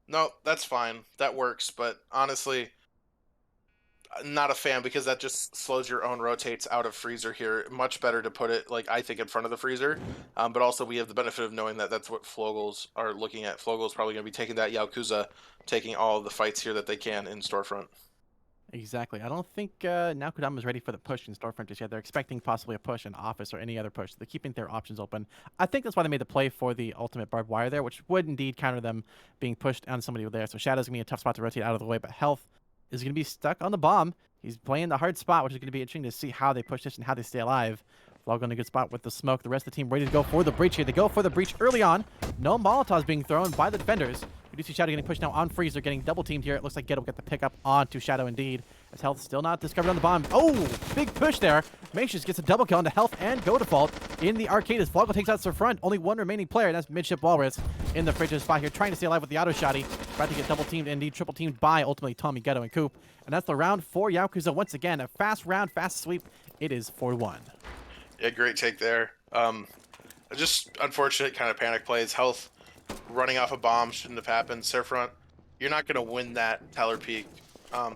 Speaker 1: No, that's fine. That works. But honestly, not a fan because that just slows your own rotates out of freezer here. Much better to put it, like, I think, in front of the freezer. But also, we have the benefit of knowing that that's what Flogels are looking at. Flogel's probably going to be taking that Yakuza, taking all of the fights here that they can in storefront.
Speaker 2: Exactly. I don't think Nakudama is ready for the push in Storefront just yet. They're expecting possibly a push in Office or any other push. They're keeping their options open. I think that's why they made the play for the ultimate barbed wire there, which would indeed counter them being pushed on somebody there. So Shadow's going to be a tough spot to rotate out of the way, but Health is going to be stuck on the bomb. He's playing the hard spot, which is going to be interesting to see how they push this and how they stay alive. Flog in a good spot with the smoke. The rest of the team ready to go for the breach here. They go for the breach early on. No Molotovs being thrown by the defenders. We do see Shadow getting pushed now on Freezer, getting double teamed here. It looks like Ghetto will get the pickup onto Shadow indeed. As Health still not discovered on the bomb. Oh, big push there. Macius gets a double kill onto Health and Go Default in the arcade as Floggle takes out the front. Only one remaining player, and that's Midship Walrus in the fridge spot here, trying to stay alive with the auto shotty. About to get double teamed and indeed triple teamed by ultimately Tommy, Ghetto, and Coop. And that's the round for Yakuza once again. A fast round, fast sweep. It is 4-1.
Speaker 1: Yeah, great take there. Just unfortunate kind of panic plays. Health running off a bomb shouldn't have happened. Surfront, you're not going to win that Teller Peak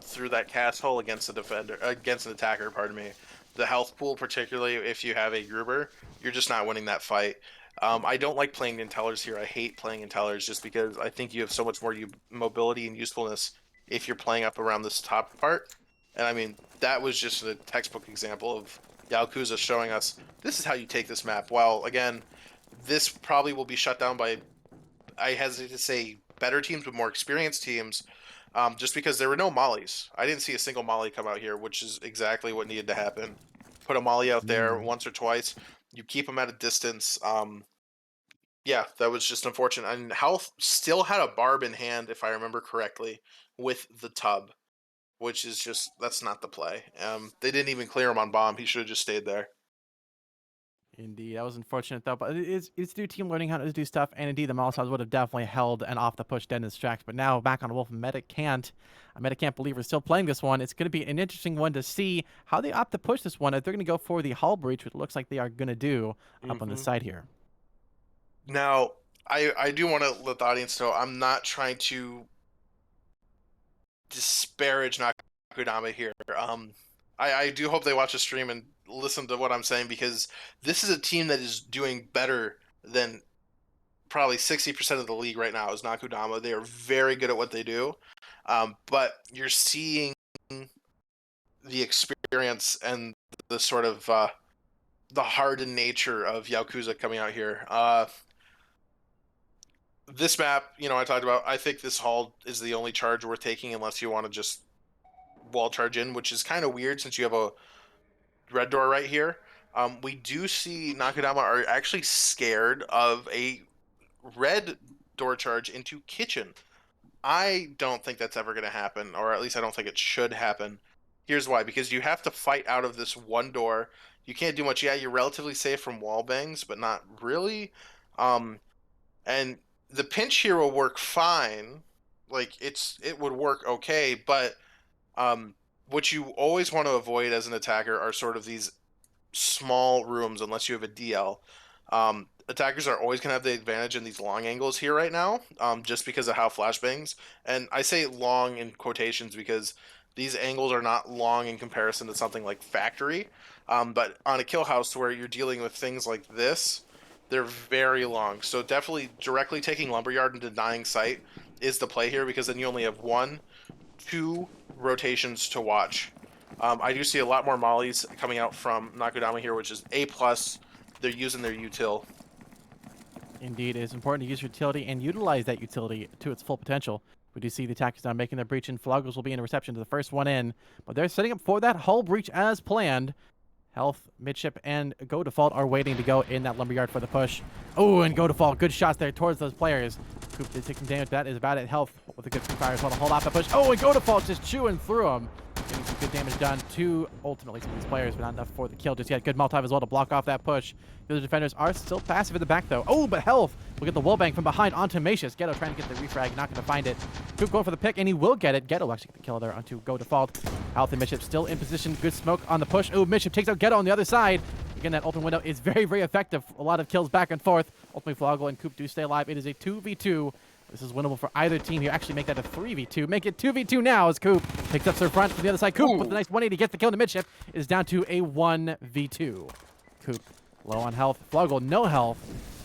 Speaker 1: through that cast hole against a defender, against an attacker. Pardon me. The health pool, particularly if you have a Gruber, you're just not winning that fight. I don't like playing in tellers here. I hate playing in tellers just because I think you have so much more mobility and usefulness if you're playing up around this top part. And I mean, that was just a textbook example of Yakuza showing us this is how you take this map. While again, this probably will be shut down by, I hesitate to say better teams, but more experienced teams, just because there were no mollies. I didn't see a single molly come out here, which is exactly what needed to happen. Put a molly out there once or twice. You keep them at a distance. Yeah, that was just unfortunate. And Health still had a barb in hand, if I remember correctly, with the tub, which is just, that's not the play. They didn't even clear him on bomb. He should have just stayed there.
Speaker 2: Indeed, that was unfortunate though. But it's new team learning how to do stuff, and indeed the Molotovs would have definitely held an off the push dead in his tracks. But now back on Wolf, Meta can't. Meta can't believe we're still playing this one. It's going to be an interesting one to see how they opt to push this one. If they're going to go for the hull breach, which it looks like they are going to do up on the side here.
Speaker 1: Now, I do want to let the audience know I'm not trying to disparage Nakudama here. I do hope they watch the stream and listen to what I'm saying because this is a team that is doing better than probably 60% of the league right now is Nakudama. They are very good at what they do, but you're seeing the experience and the sort of the hardened nature of Yakuza coming out here. This map, I talked about. I think this hall is the only charge worth taking unless you want to just wall charge in, which is kind of weird since you have a red door right here. We do see Nakudama are actually scared of a red door charge into kitchen. I don't think that's ever going to happen, or at least I don't think it should happen. Here's why: because you have to fight out of this one door. You can't do much. Yeah, you're relatively safe from wall bangs, but not really. And the pinch here will work fine. like it would work okay, but um, what you always want to avoid as an attacker are sort of these small rooms unless you have a DL. Attackers are always going to have the advantage in these long angles here right now, just because of how flashbangs. And I say long in quotations because these angles are not long in comparison to something like Factory. But on a kill house where you're dealing with things like this, they're very long. So definitely directly taking Lumberyard and denying sight is the play here because then you only have one, two rotations to watch. I do see a lot more mollies coming out from Nakudama here, which is A plus. They're using their util.
Speaker 2: Indeed, it is important to use utility and utilize that utility to its full potential. We do see the attackers now making their breach, and Floggles will be in reception to the first one in, but they're setting up for that hull breach as planned. Health, Midship, and Go Default are waiting to go in that Lumberyard for the push. Oh, and Go Default, good shots there towards those players. Coop did take some damage. That is about it. Health with a good free fire as well to hold off the push. Oh, and Go Default just chewing through him. Getting some good damage done to ultimately some of these players, but not enough for the kill just yet. Good Molotov as well to block off that push. The other defenders are still passive in the back though. Oh, but Health will get the wallbang from behind onto Macius. Ghetto trying to get the refrag, not going to find it. Coop going for the pick, and he will get it. Ghetto will actually get the kill there onto Go Default. Health and Midship still in position. Good smoke on the push. Oh, Midship takes out Ghetto on the other side. Again, that open window is very, very effective. A lot of kills back and forth. Ultimately, Floggle and Coop do stay alive. It is a 2v2. This is winnable for either team here. Actually, make that a 3v2. Make it 2v2 now as Coop picks up their front from the other side. Coop with a nice 180 gets the kill to Midship. It is down to a 1v2. Coop low on health. Floggle no health.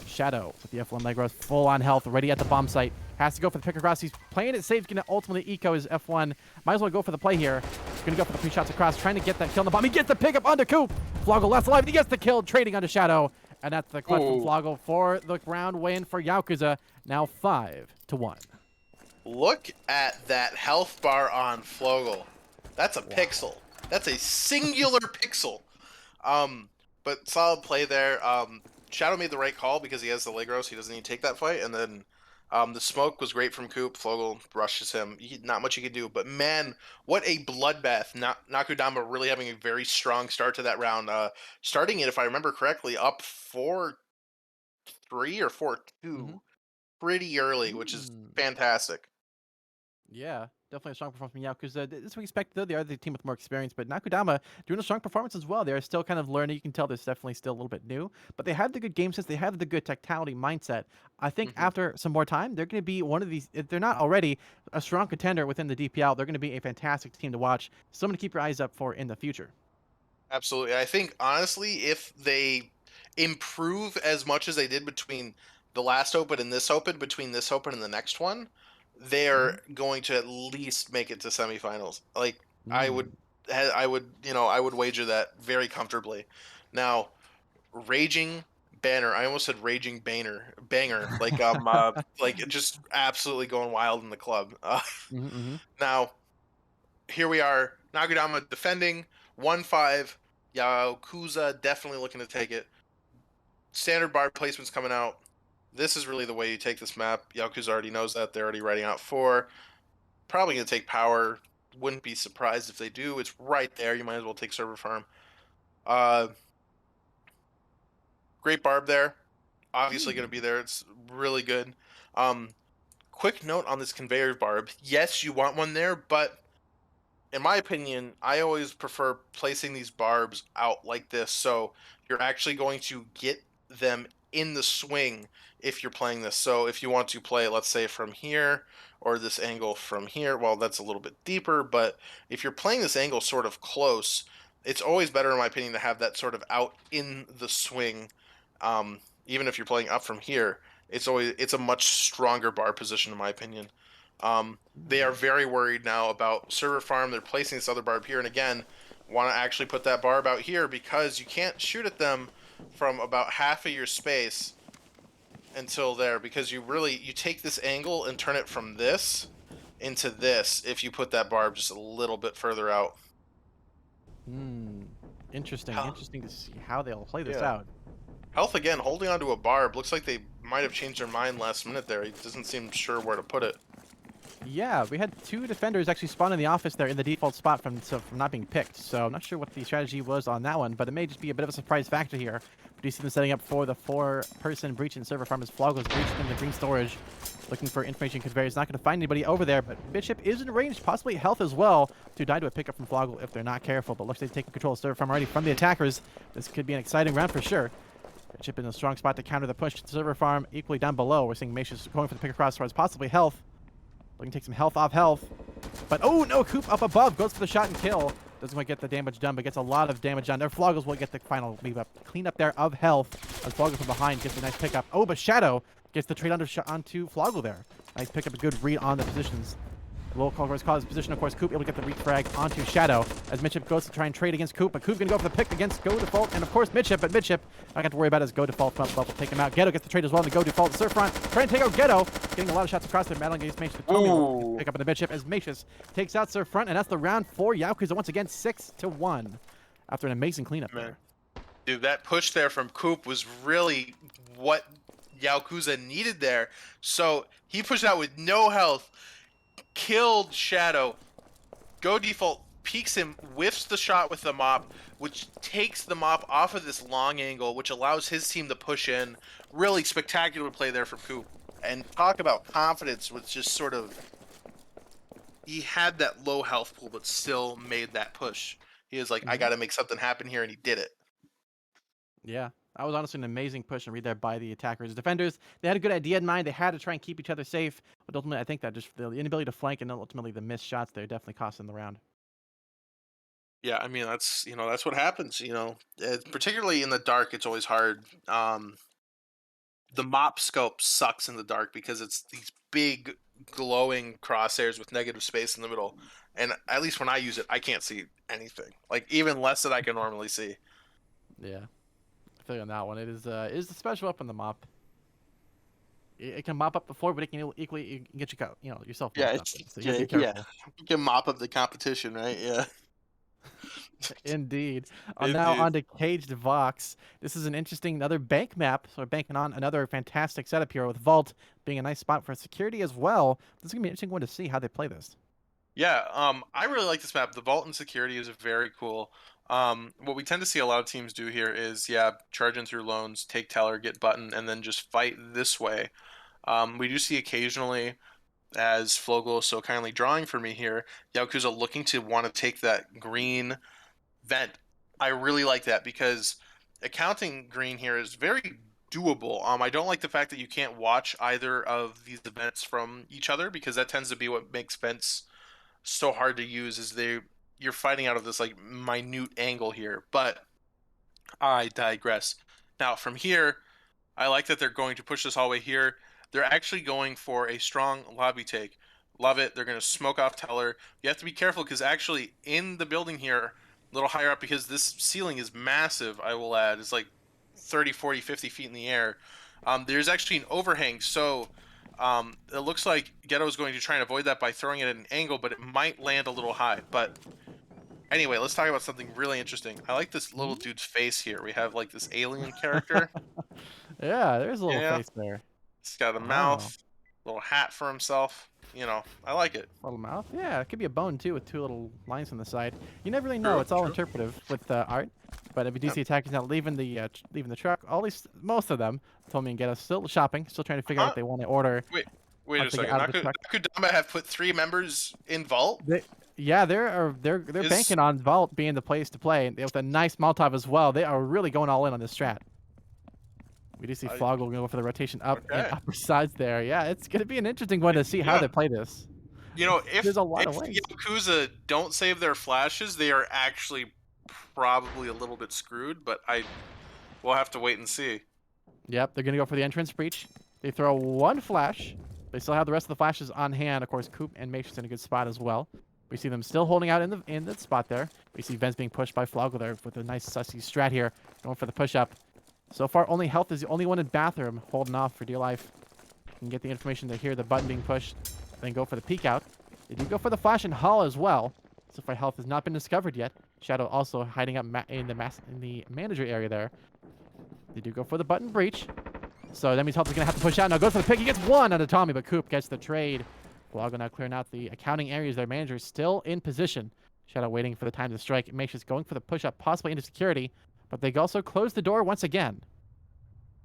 Speaker 2: Shadow with the F1 Legros full on health, ready at the bomb site. Has to go for the pick across. He's playing it safe. Going to ultimately eco his F1. Might as well go for the play here. Going to go for the pre-shots across, trying to get that kill on the bomb. He gets the pickup onto Coop. Floggle last alive. He gets the kill, trading onto Shadow. And that's the clutch from Floggle for the round win for Yaokuza. Now 5-1.
Speaker 1: Look at that health bar on Floggle. That's a pixel. That's a singular pixel. But solid play there. Shadow made the right call because he has the Legros. He doesn't need to take that fight. And then the smoke was great from Coop. Floggle rushes him. Not much he could do. But man, what a bloodbath. Nakudama really having a very strong start to that round. Starting it, if I remember correctly, up 4-3 or 4-2 pretty early, which is fantastic.
Speaker 2: Yeah, definitely a strong performance from Yaokuza. This we expect, though. They are the team with more experience, but Nakudama doing a strong performance as well. They're still kind of learning. You can tell there's definitely still a little bit new, but they have the good game sense. They have the good tacticality mindset. I think after some more time, they're going to be one of these, if they're not already a strong contender within the DPL, they're going to be a fantastic team to watch. Someone to keep your eyes up for in the future.
Speaker 1: Absolutely. I think, honestly, if they improve as much as they did between the last Open and this Open, between this Open and the next one, they're going to at least make it to semifinals. Like, I would, I would wager that very comfortably. Now, Raging Banner, I almost said Raging Banger, like just absolutely going wild in the club. Now, here we are, Nakudama defending 1-5. Yaokuza definitely looking to take it. Standard bar placements coming out. This is really the way you take this map. Yaokuza already knows that. They're already writing out 4. Probably going to take power. Wouldn't be surprised if they do. It's right there. You might as well take server farm. Great barb there. Obviously going to be there. It's really good. Quick note on this conveyor barb. Yes, you want one there, but in my opinion, I always prefer placing these barbs out like this, so you're actually going to get them in the swing if you're playing this. So if you want to play, let's say, from here, or this angle from here, well, that's a little bit deeper, but if you're playing this angle sort of close, it's always better, in my opinion, to have that sort of out in the swing. Even if you're playing up from here, it's a much stronger bar position, in my opinion. They are very worried now about server farm. They're placing this other barb here, and again, want to actually put that barb out here because you can't shoot at them from about half of your space until there, because you take this angle and turn it from this into this if you put that barb just a little bit further out.
Speaker 2: Interesting. Interesting to see how they'll play this out.
Speaker 1: Health again, holding onto a barb. Looks like they might have changed their mind last minute there. He doesn't seem sure where to put it.
Speaker 2: Yeah, we had 2 defenders actually spawn in the office there in the default spot from not being picked. So I'm not sure what the strategy was on that one, but it may just be a bit of a surprise factor here But you see them setting up for the 4-person breach in server farm as Floggo's breached in the green storage, looking for information conveyor. He's not going to find anybody over there, but Bishop is in range, possibly health as well, to die to a pickup from Floggle if they're not careful. But looks like they've taken control of server farm already from the attackers. This could be an exciting round for sure. Bishop in a strong spot to counter the push to server farm. Equally down below, we're seeing Macius going for the pick across towards possibly health. Looking to take some health off health. But oh no, Coop up above, goes for the shot and kill. Doesn't quite get the damage done, but gets a lot of damage done. There, Floggles will get the final leave up. Clean up there of health. As Floggle from behind gets a nice pickup. Oh, but Shadow gets the trade onto Floggle there. Nice pickup, a good read on the positions. Low call his position, of course. Coop able to get the refrag onto Shadow as Mitchip goes to try and trade against Coop, but Coop gonna go for the pick against Go Default, and of course Mitchip, but Mitchip not got to worry about his Go Default front level. Take him out. Ghetto gets the trade as well. The Go Default Surf Front trying to take out Ghetto, getting a lot of shots across there. Battling against Macius. Tommy pick up in the Mitchip as Macius takes out Surf Front, and that's the round for Yaokuza once again 6-1 after an amazing cleanup there.
Speaker 1: Dude, that push there from Coop was really what Yaokuza needed there. So he pushed out with no health, killed Shadow. Go Default peeks him, whiffs the shot with the mop, which takes the mop off of this long angle, which allows his team to push in. Really spectacular play there from Coop. And talk about confidence, with just sort of, he had that low health pool, but still made that push. He was like, I got to make something happen here, and he did it.
Speaker 2: Yeah, that was honestly an amazing push and read there by the attackers. Defenders, they had a good idea in mind. They had to try and keep each other safe, but ultimately, I think that just the inability to flank and ultimately the missed shots there definitely cost them the round.
Speaker 1: Yeah, I mean, that's, that's what happens, particularly in the dark. It's always hard. The mop scope sucks in the dark because it's these big glowing crosshairs with negative space in the middle, and at least when I use it, I can't see anything, like even less than I can normally see.
Speaker 2: Yeah, I feel you on that one. It is the special weapon, the mop. It can mop up the floor, but it can equally get yourself.
Speaker 1: Yeah,
Speaker 2: Up. So you gotta be careful.
Speaker 1: You can mop up the competition, right? Yeah.
Speaker 2: Indeed. Now on to Caged Vox. This is an interesting another bank map. So we're banking on another fantastic setup here with Vault being a nice spot for security as well. This is gonna be an interesting one to see how they play this.
Speaker 1: Yeah, I really like this map. The Vault and security is very cool. What we tend to see a lot of teams do here is, charge in through loans, take Teller, get button, and then just fight this way. We do see occasionally, as Flogel so kindly drawing for me here, Yaokuza looking to want to take that green vent. I really like that because accounting green here is very doable. I don't like the fact that you can't watch either of these events from each other, because that tends to be what makes vents so hard to use, is you're fighting out of this like minute angle here. But I digress. Now from here, I like that they're going to push this hallway here. They're actually going for a strong lobby take. Love it. They're going to smoke off Teller. You have to be careful because actually in the building here, a little higher up, because this ceiling is massive, I will add. It's like 30, 40, 50 feet in the air. There's actually an overhang, so it looks like Ghetto is going to try and avoid that by throwing it at an angle, but it might land a little high. But anyway, let's talk about something really interesting. I like this little dude's face here. We have like this alien character.
Speaker 2: Yeah, there's a little face there.
Speaker 1: He's got a mouth, little hat for himself. I like it.
Speaker 2: Little mouth? Yeah, it could be a bone too with 2 little lines on the side. You never really know. It's all interpretive with art. But if you do see attackers now leaving the truck, most of them told me and get us still shopping, still trying to figure out what they want to order.
Speaker 1: Wait a second. Nakudama have put 3 members in Vault?
Speaker 2: They're banking on Vault being the place to play, with a nice Molotov as well. They are really going all in on this strat. We do see Floggle go for the rotation up and upper sides there. Yeah, it's going to be an interesting one to see how they play this.
Speaker 1: If
Speaker 2: there's a lot of ways.
Speaker 1: Yakuza don't save their flashes, they are actually probably a little bit screwed, but we'll have to wait and see.
Speaker 2: Yep, they're going to go for the entrance breach. They throw 1 flash. They still have the rest of the flashes on hand. Of course, Coop and Macius in a good spot as well. We see them still holding out in the spot there. We see Vents being pushed by Floggle there with a nice sussy strat here, going for the push-up. So far, only Health is the only one in bathroom, holding off for dear life. You can get the information to hear the button being pushed, then go for the peek out. They do go for the flash and Hall as well. So far, Health has not been discovered yet. Shadow also hiding up in the manager area there. They do go for the button breach. So that means Health is going to have to push out. Now goes for the pick. He gets 1 out of Tommy, but Coop gets the trade. Floggo now clearing out the accounting areas. Their manager is still in position. Shadow waiting for the time to strike. Macius going for the push-up, possibly into security. but they also closed the door once again.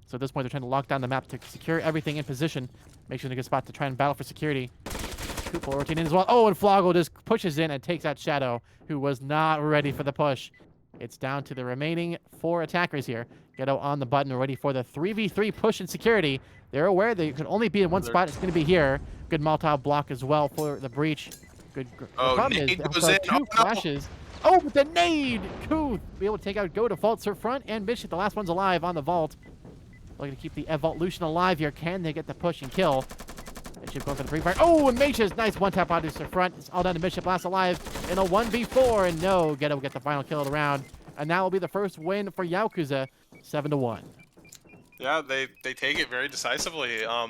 Speaker 2: So at this point, they're trying to lock down the map to secure everything in position. Make sure they're in a good spot to try and battle for security. Koopa rotating in as well. Oh, and Floggle just pushes in and takes out Shadow, who was not ready for the push. It's down to the remaining 4 attackers here. Ghetto on the button, ready for the 3v3 push in security. They're aware they can only be in one spot. It's going to be here. Good Molotov block as well for the breach. Good. The
Speaker 1: Oh,
Speaker 2: problem is
Speaker 1: nade
Speaker 2: they
Speaker 1: goes
Speaker 2: also
Speaker 1: in.
Speaker 2: have 2 flashes. Oh, but the nade! Kooth be able to take out Go Default, Sir Front, and Bishop. The last one's alive on the vault. Looking to keep the Evolution alive here. Can they get the push and kill? Bishop going for the pre-fire. Oh, and Mages. Nice one-tap onto Sir Front. It's all down to Bishop. Last alive in a 1v4. And no, Ghetto will get the final kill of the round. And that will be the first win for Yaokuza, 7-1.
Speaker 1: Yeah, they take it very decisively. I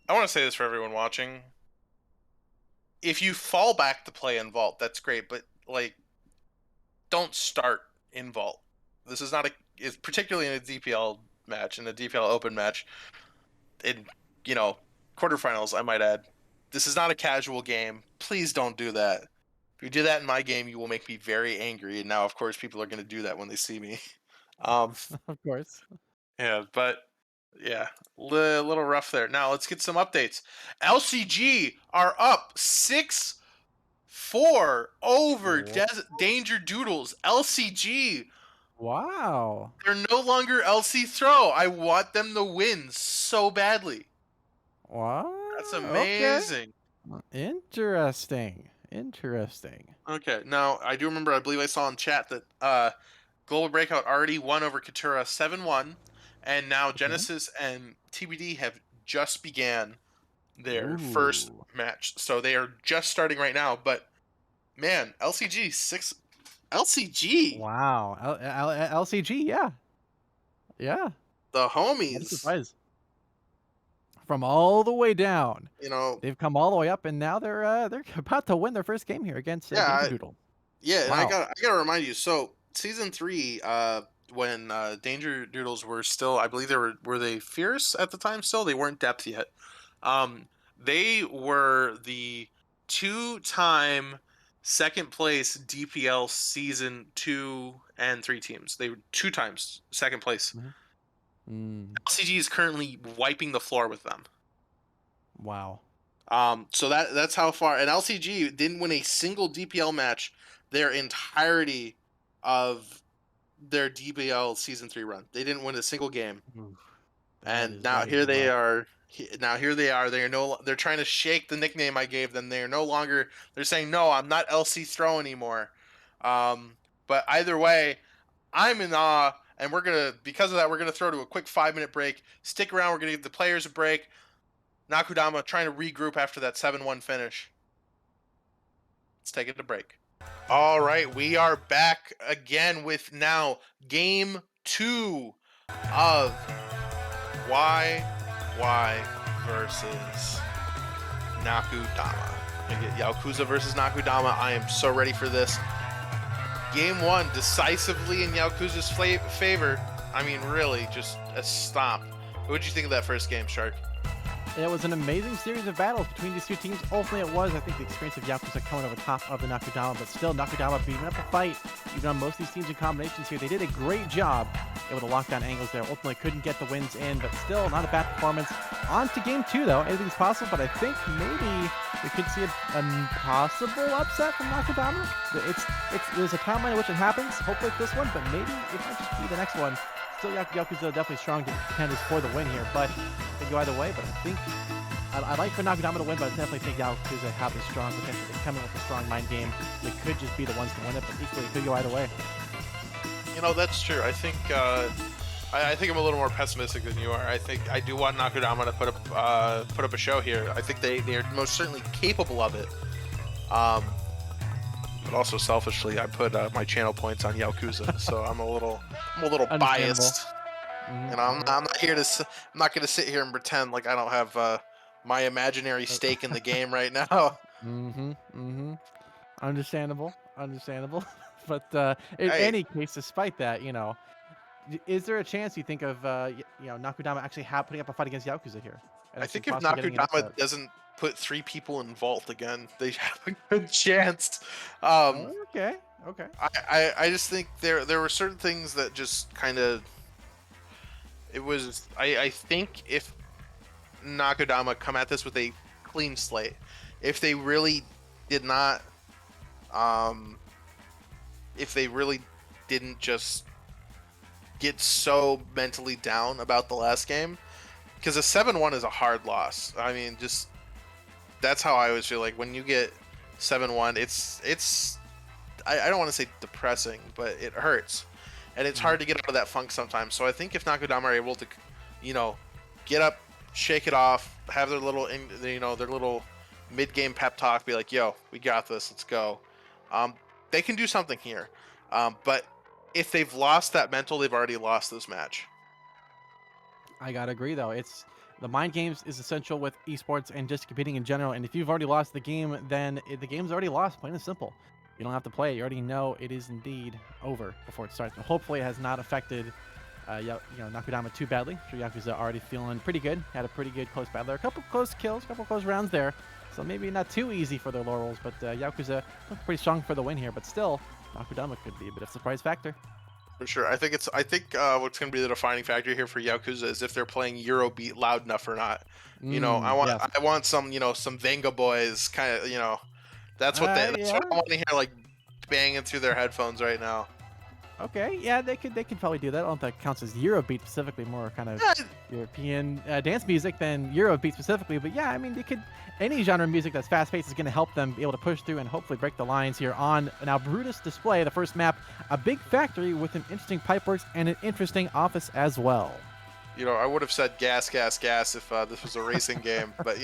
Speaker 1: want to say this for everyone watching. If you fall back to play in Vault, that's great, but like, don't start in Vault. This is not it's particularly in a DPL match, in a DPL Open match, in quarterfinals, I might add. This is not a casual game. Please don't do that. If you do that in my game, you will make me very angry. And now, of course, people are going to do that when they see me.
Speaker 2: Of course.
Speaker 1: Yeah, but yeah, little rough there. Now let's get some updates. LCG are up 6-4 over Danger Doodles. LCG,
Speaker 2: Wow.
Speaker 1: they're no longer LC Throw. I want them to win so badly.
Speaker 2: What?
Speaker 1: That's
Speaker 2: Okay.
Speaker 1: amazing.
Speaker 2: Interesting. Interesting.
Speaker 1: Okay, now I do remember, I believe I saw in chat that Global Breakout already won over Katura 7-1, and now
Speaker 2: Okay.
Speaker 1: Genesis and TBD have just began their first
Speaker 2: Ooh.
Speaker 1: match. So they are just starting right now, but man, LCG,
Speaker 2: Wow. LCG, yeah. Yeah.
Speaker 1: the
Speaker 2: What a
Speaker 1: homies,
Speaker 2: surprise. From all the way down.
Speaker 1: you know,
Speaker 2: They've come all the way up, and now they're about to win their first game here against
Speaker 1: yeah,
Speaker 2: Danger Doodle.
Speaker 1: yeah, and
Speaker 2: Wow.
Speaker 1: I gotta remind you. So season 3, when Danger Doodles were still, I believe were they fierce at the time? Still, they weren't depth yet. They were the 2-time second place DPL season 2 and 3 teams. They were 2 times second place.
Speaker 2: Mhm. Mm,
Speaker 1: LCG is currently wiping the floor with them.
Speaker 2: wow.
Speaker 1: So that's how far. And LCG didn't win a single DPL match their entirety of their DPL season 3 run. They didn't win a single game.
Speaker 2: Oof.
Speaker 1: And now
Speaker 2: That is
Speaker 1: here they
Speaker 2: rough.
Speaker 1: are. Here they are. They're trying to shake the nickname I gave them. They are no longer. They're saying no. I'm not LC Throw anymore. But either way, I'm in awe, and because of that we're gonna throw to a quick 5-minute break. Stick around. We're gonna give the players a break. Nakudama trying to regroup after that 7-1 finish. Let's take it to break. All right, we are back again with now game 2 of YY versus Nakudama. We get Yaokuza versus Nakudama. I am so ready for this. Game 1 decisively in Yaokuza's favor. I mean, really, just a stomp. What did you think of that first game, Shark?
Speaker 2: It was an amazing series of battles between these two teams. Ultimately, it was, I think, the experience of Yakuza coming over top of the Nakudama, but still, Nakudama beating up the fight. Even on most of these teams and combinations here, they did a great job able to lock down angles there. Ultimately, couldn't get the wins in, but still, not a bad performance. On to game 2, though. Anything's possible, but I think maybe we could see a possible upset from Nakudama. There's a timeline in which it happens. Hopefully, it's this one, but maybe it might just be the next one. Still, Yakuza definitely strong contenders for the win here, but it could go either way. But I think I'd like for Nakudama to win, but I definitely think Yakuza have a strong potential. They come in with a strong mind game. They could just be the ones to win it, but equally it could go either way.
Speaker 1: That's true. I think I think I'm a little more pessimistic than you are. I do want Nakudama to put up a show here. I think they are most certainly capable of it. But also selfishly, I put my channel points on Yaokuza, so I'm a little biased.
Speaker 2: Mm-hmm.
Speaker 1: I'm not here to. I'm not going to sit here and pretend like I don't have my imaginary stake in the game right now.
Speaker 2: Mm-hmm. Mm-hmm. Understandable. Understandable. But in
Speaker 1: Hey,
Speaker 2: any case, despite that, is there a chance you think of Nakudama actually putting up a fight against Yakuza here and
Speaker 1: I
Speaker 2: actually
Speaker 1: think if
Speaker 2: possibly getting an
Speaker 1: Nakudama
Speaker 2: upset?
Speaker 1: doesn't put 3 people in vault again, they have a good chance.
Speaker 2: Oh, okay. Okay.
Speaker 1: I just think there were certain things that just kind of it was. I think if Nakudama come at this with a clean slate, if they really did not, um, if they really didn't just get so mentally down about the last game, because a 7-1 is a hard loss. I mean, just that's how I always feel like when you get 7-1, it's I don't want to say depressing, but it hurts, and it's hard to get out of that funk sometimes. So I think if Nakudama are able to, you know, get up, shake it off, have their little, their little mid-game pep talk, be like, "Yo, we got this, let's go." Um, they can do something here, but if they've lost that mental, they've already lost this match.
Speaker 2: I gotta agree, though. It's the mind games is essential with esports and just competing in general. And if you've already lost the game, then the game's already lost. Plain and simple. You don't have to play it. You already know it is indeed over before it starts. But hopefully, it has not affected, Nakudama too badly. I'm sure Yakuza already feeling pretty good. Had a pretty good close battle there. A couple close kills, a couple close rounds there. So maybe not too easy for their laurels. But Yakuza looked pretty strong for the win here. But still, Nakudama could be a bit of a surprise factor.
Speaker 1: For sure. I think what's going to be the defining factor here for Yakuza is if they're playing Eurobeat loud enough or not.
Speaker 2: Yes.
Speaker 1: I want some, some Venga boys kind of, that's
Speaker 2: Yeah.
Speaker 1: what I want to hear, like banging through their headphones right now.
Speaker 2: Okay, yeah, they could probably do that. I don't think that counts as Eurobeat specifically, more kind of
Speaker 1: Yeah,
Speaker 2: European dance music than Eurobeat specifically. But yeah, I mean, they could any genre of music that's fast paced is going to help them be able to push through and hopefully break the lines here on now Brutus Display, the first map, a big factory with an interesting pipeworks and an interesting office as well.
Speaker 1: I would have said gas, gas, gas if this was a racing game, but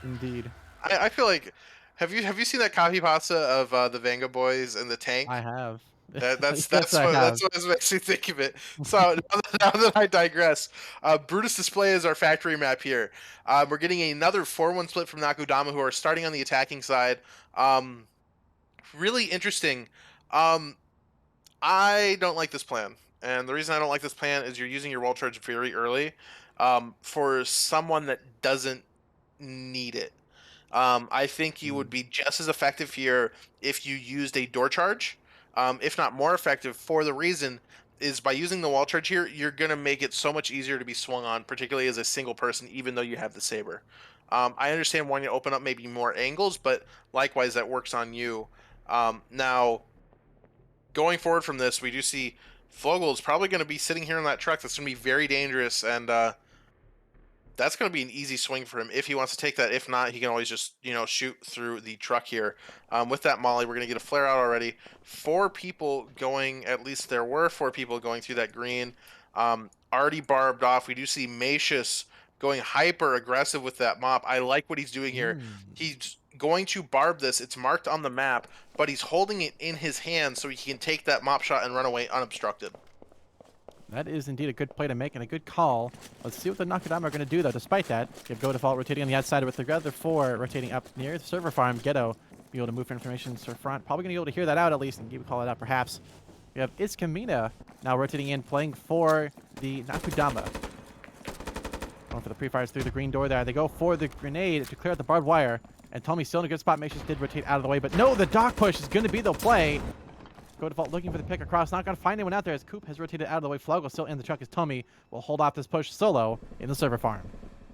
Speaker 2: Indeed,
Speaker 1: I feel like have you seen that copy pasta of the Venga boys and the tank?
Speaker 2: I have.
Speaker 1: That's
Speaker 2: Yes, I
Speaker 1: that's
Speaker 2: have.
Speaker 1: what makes me think of it. So now that I digress, Brutus Display is our factory map here. We're getting another 4-1 split from Nakudama, who are starting on the attacking side. Um, Really interesting. Um, I don't like this plan, and the reason I don't like this plan is you're using your wall charge very early, for someone that doesn't need it. I think you would
Speaker 2: Mm.
Speaker 1: be just as effective here if you used a door charge, if not more effective, for the reason is by using the wall charge here, you're going to make it so much easier to be swung on, particularly as a single person, even though you have the saber. I understand wanting to open up maybe more angles, but likewise, that works on you. Now, going forward from this, we do see Fogel is probably going to be sitting here in that truck. That's going to be very dangerous, and that's going to be an easy swing for him if he wants to take that. If not, he can always just shoot through the truck here. With that molly, we're going to get a flare out already. Four people going. At least there were four people going through that green. Already barbed off. We do see Macius going hyper aggressive with that mop. I like what he's doing here.
Speaker 2: Mm.
Speaker 1: He's going to barb this. It's marked on the map, but he's holding it in his hand so he can take that mop shot and run away unobstructed.
Speaker 2: That is indeed a good play to make and a good call. Let's see what the Nakudama are going to do, though. Despite that, you have Go Default rotating on the outside with the other four rotating up near the server farm. Ghetto be able to move for information to front. Probably going to be able to hear that out at least and give a call it out perhaps. We have Iskamina now rotating in, playing for the Nakudama. Going for the pre-fires through the green door there. They go for the grenade to clear out the barbed wire. And Tommy's still in a good spot. Macius did rotate out of the way, but no, the dog push is going to be the play. Go Default looking for the pick across. Not going to find anyone out there as Coop has rotated out of the way. Flago still in the truck as Tommy will hold off this push solo in the server farm.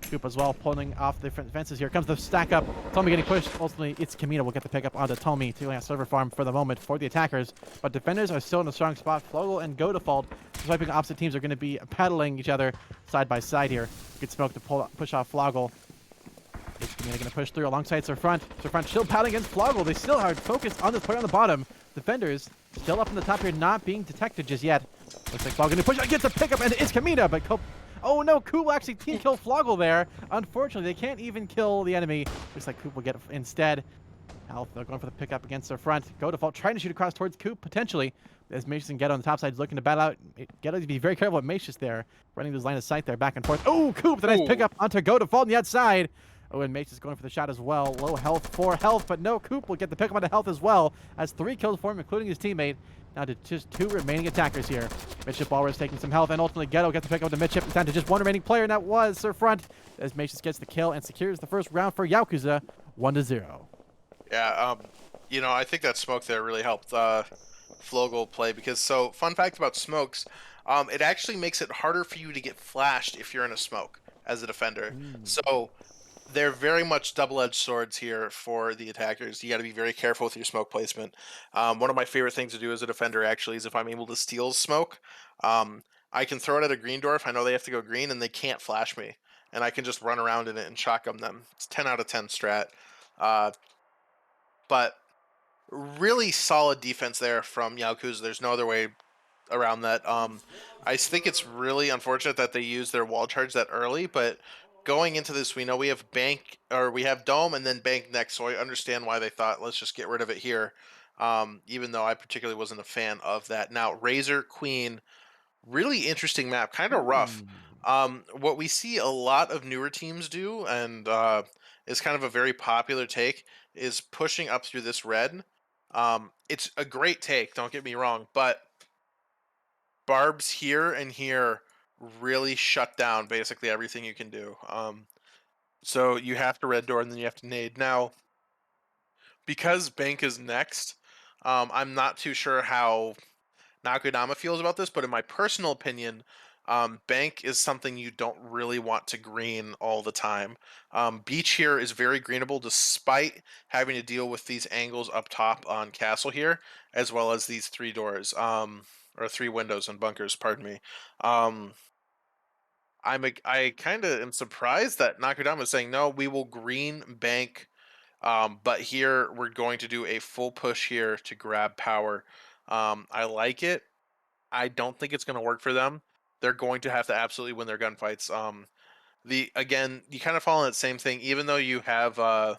Speaker 2: Coop as well pulling off the different fences here. Comes the stack up. Tommy getting pushed. Ultimately, it's Kamina will get the pick up onto Tommy to a server farm for the moment for the attackers. But defenders are still in a strong spot. Flago and Go Default, swiping opposite teams, are going to be battling each other side by side here. Good smoke to push off Flago. It's Kamina going to push through alongside Sir Front. Sir Front still battling against Flago. They still are focused on this player on the bottom. Defenders still up in the top here, not being detected just yet. Looks like Floggle going to push. Gets a pickup, and it's Kamina, but oh no, Coop will actually team kill Floggle there. Unfortunately, they can't even kill the enemy. Looks like Coop will get it instead. Health, they're going for the pickup against their front. Go Default trying to shoot across towards Coop, potentially. As Macius and Ghetto on the top side is looking to battle out. Ghetto to be very careful with Macius there. Running this line of sight there, back and forth. Oh, Coop, the nice pickup onto Go Default on the outside. Oh, and Macius going for the shot as well. Low health, 4 health, but no, Coop will get the pick up on the health as well. As 3 kills for him, including his teammate. Now to just 2 remaining attackers here. Midship Walrus taking some health, and ultimately Ghetto gets the pick up with the midship. It's down to just 1 remaining player, and that was Sir Front. As Macius gets the kill and secures the first round for Yakuza, 1-0.
Speaker 1: Yeah, I think that smoke there really helped. Flogel play because so fun fact about smokes, it actually makes it harder for you to get flashed if you're in a smoke as a defender.
Speaker 2: Mm.
Speaker 1: So they're very much double-edged swords here for the attackers. You got to be very careful with your smoke placement. One of my favorite things to do as a defender actually is if I'm able to steal smoke, um, I can throw it at a green door if I know they have to go green and they can't flash me, and I can just run around in it and shotgun them. It's 10 out of 10 strat. Uh, but really solid defense there from Yaokuza. There's no other way around that. I think it's really unfortunate that they used their wall charge that early, but going into this, we know we have bank or we have dome and then bank next, so I understand why they thought let's just get rid of it here. Even though I particularly wasn't a fan of that. Now, Razor Queen, really interesting map, kind of rough.
Speaker 2: Mm.
Speaker 1: What we see a lot of newer teams do, and is kind of a very popular take, is pushing up through this red. It's a great take, don't get me wrong, but barbs here and here really shut down basically everything you can do. So you have to red door and then you have to nade. Now, because bank is next, I'm not too sure how Nakudama feels about this, but in my personal opinion, bank is something you don't really want to green all the time. Beach here is very greenable despite having to deal with these angles up top on castle here, as well as these three doors, or three windows and bunkers, pardon me. Um, I kind of am surprised that Nakudama is saying, no, we will green bank, but here we're going to do a full push here to grab power. I like it. I don't think it's going to work for them. They're going to have to absolutely win their gunfights. The again, you kind of fall in that same thing. Even though you have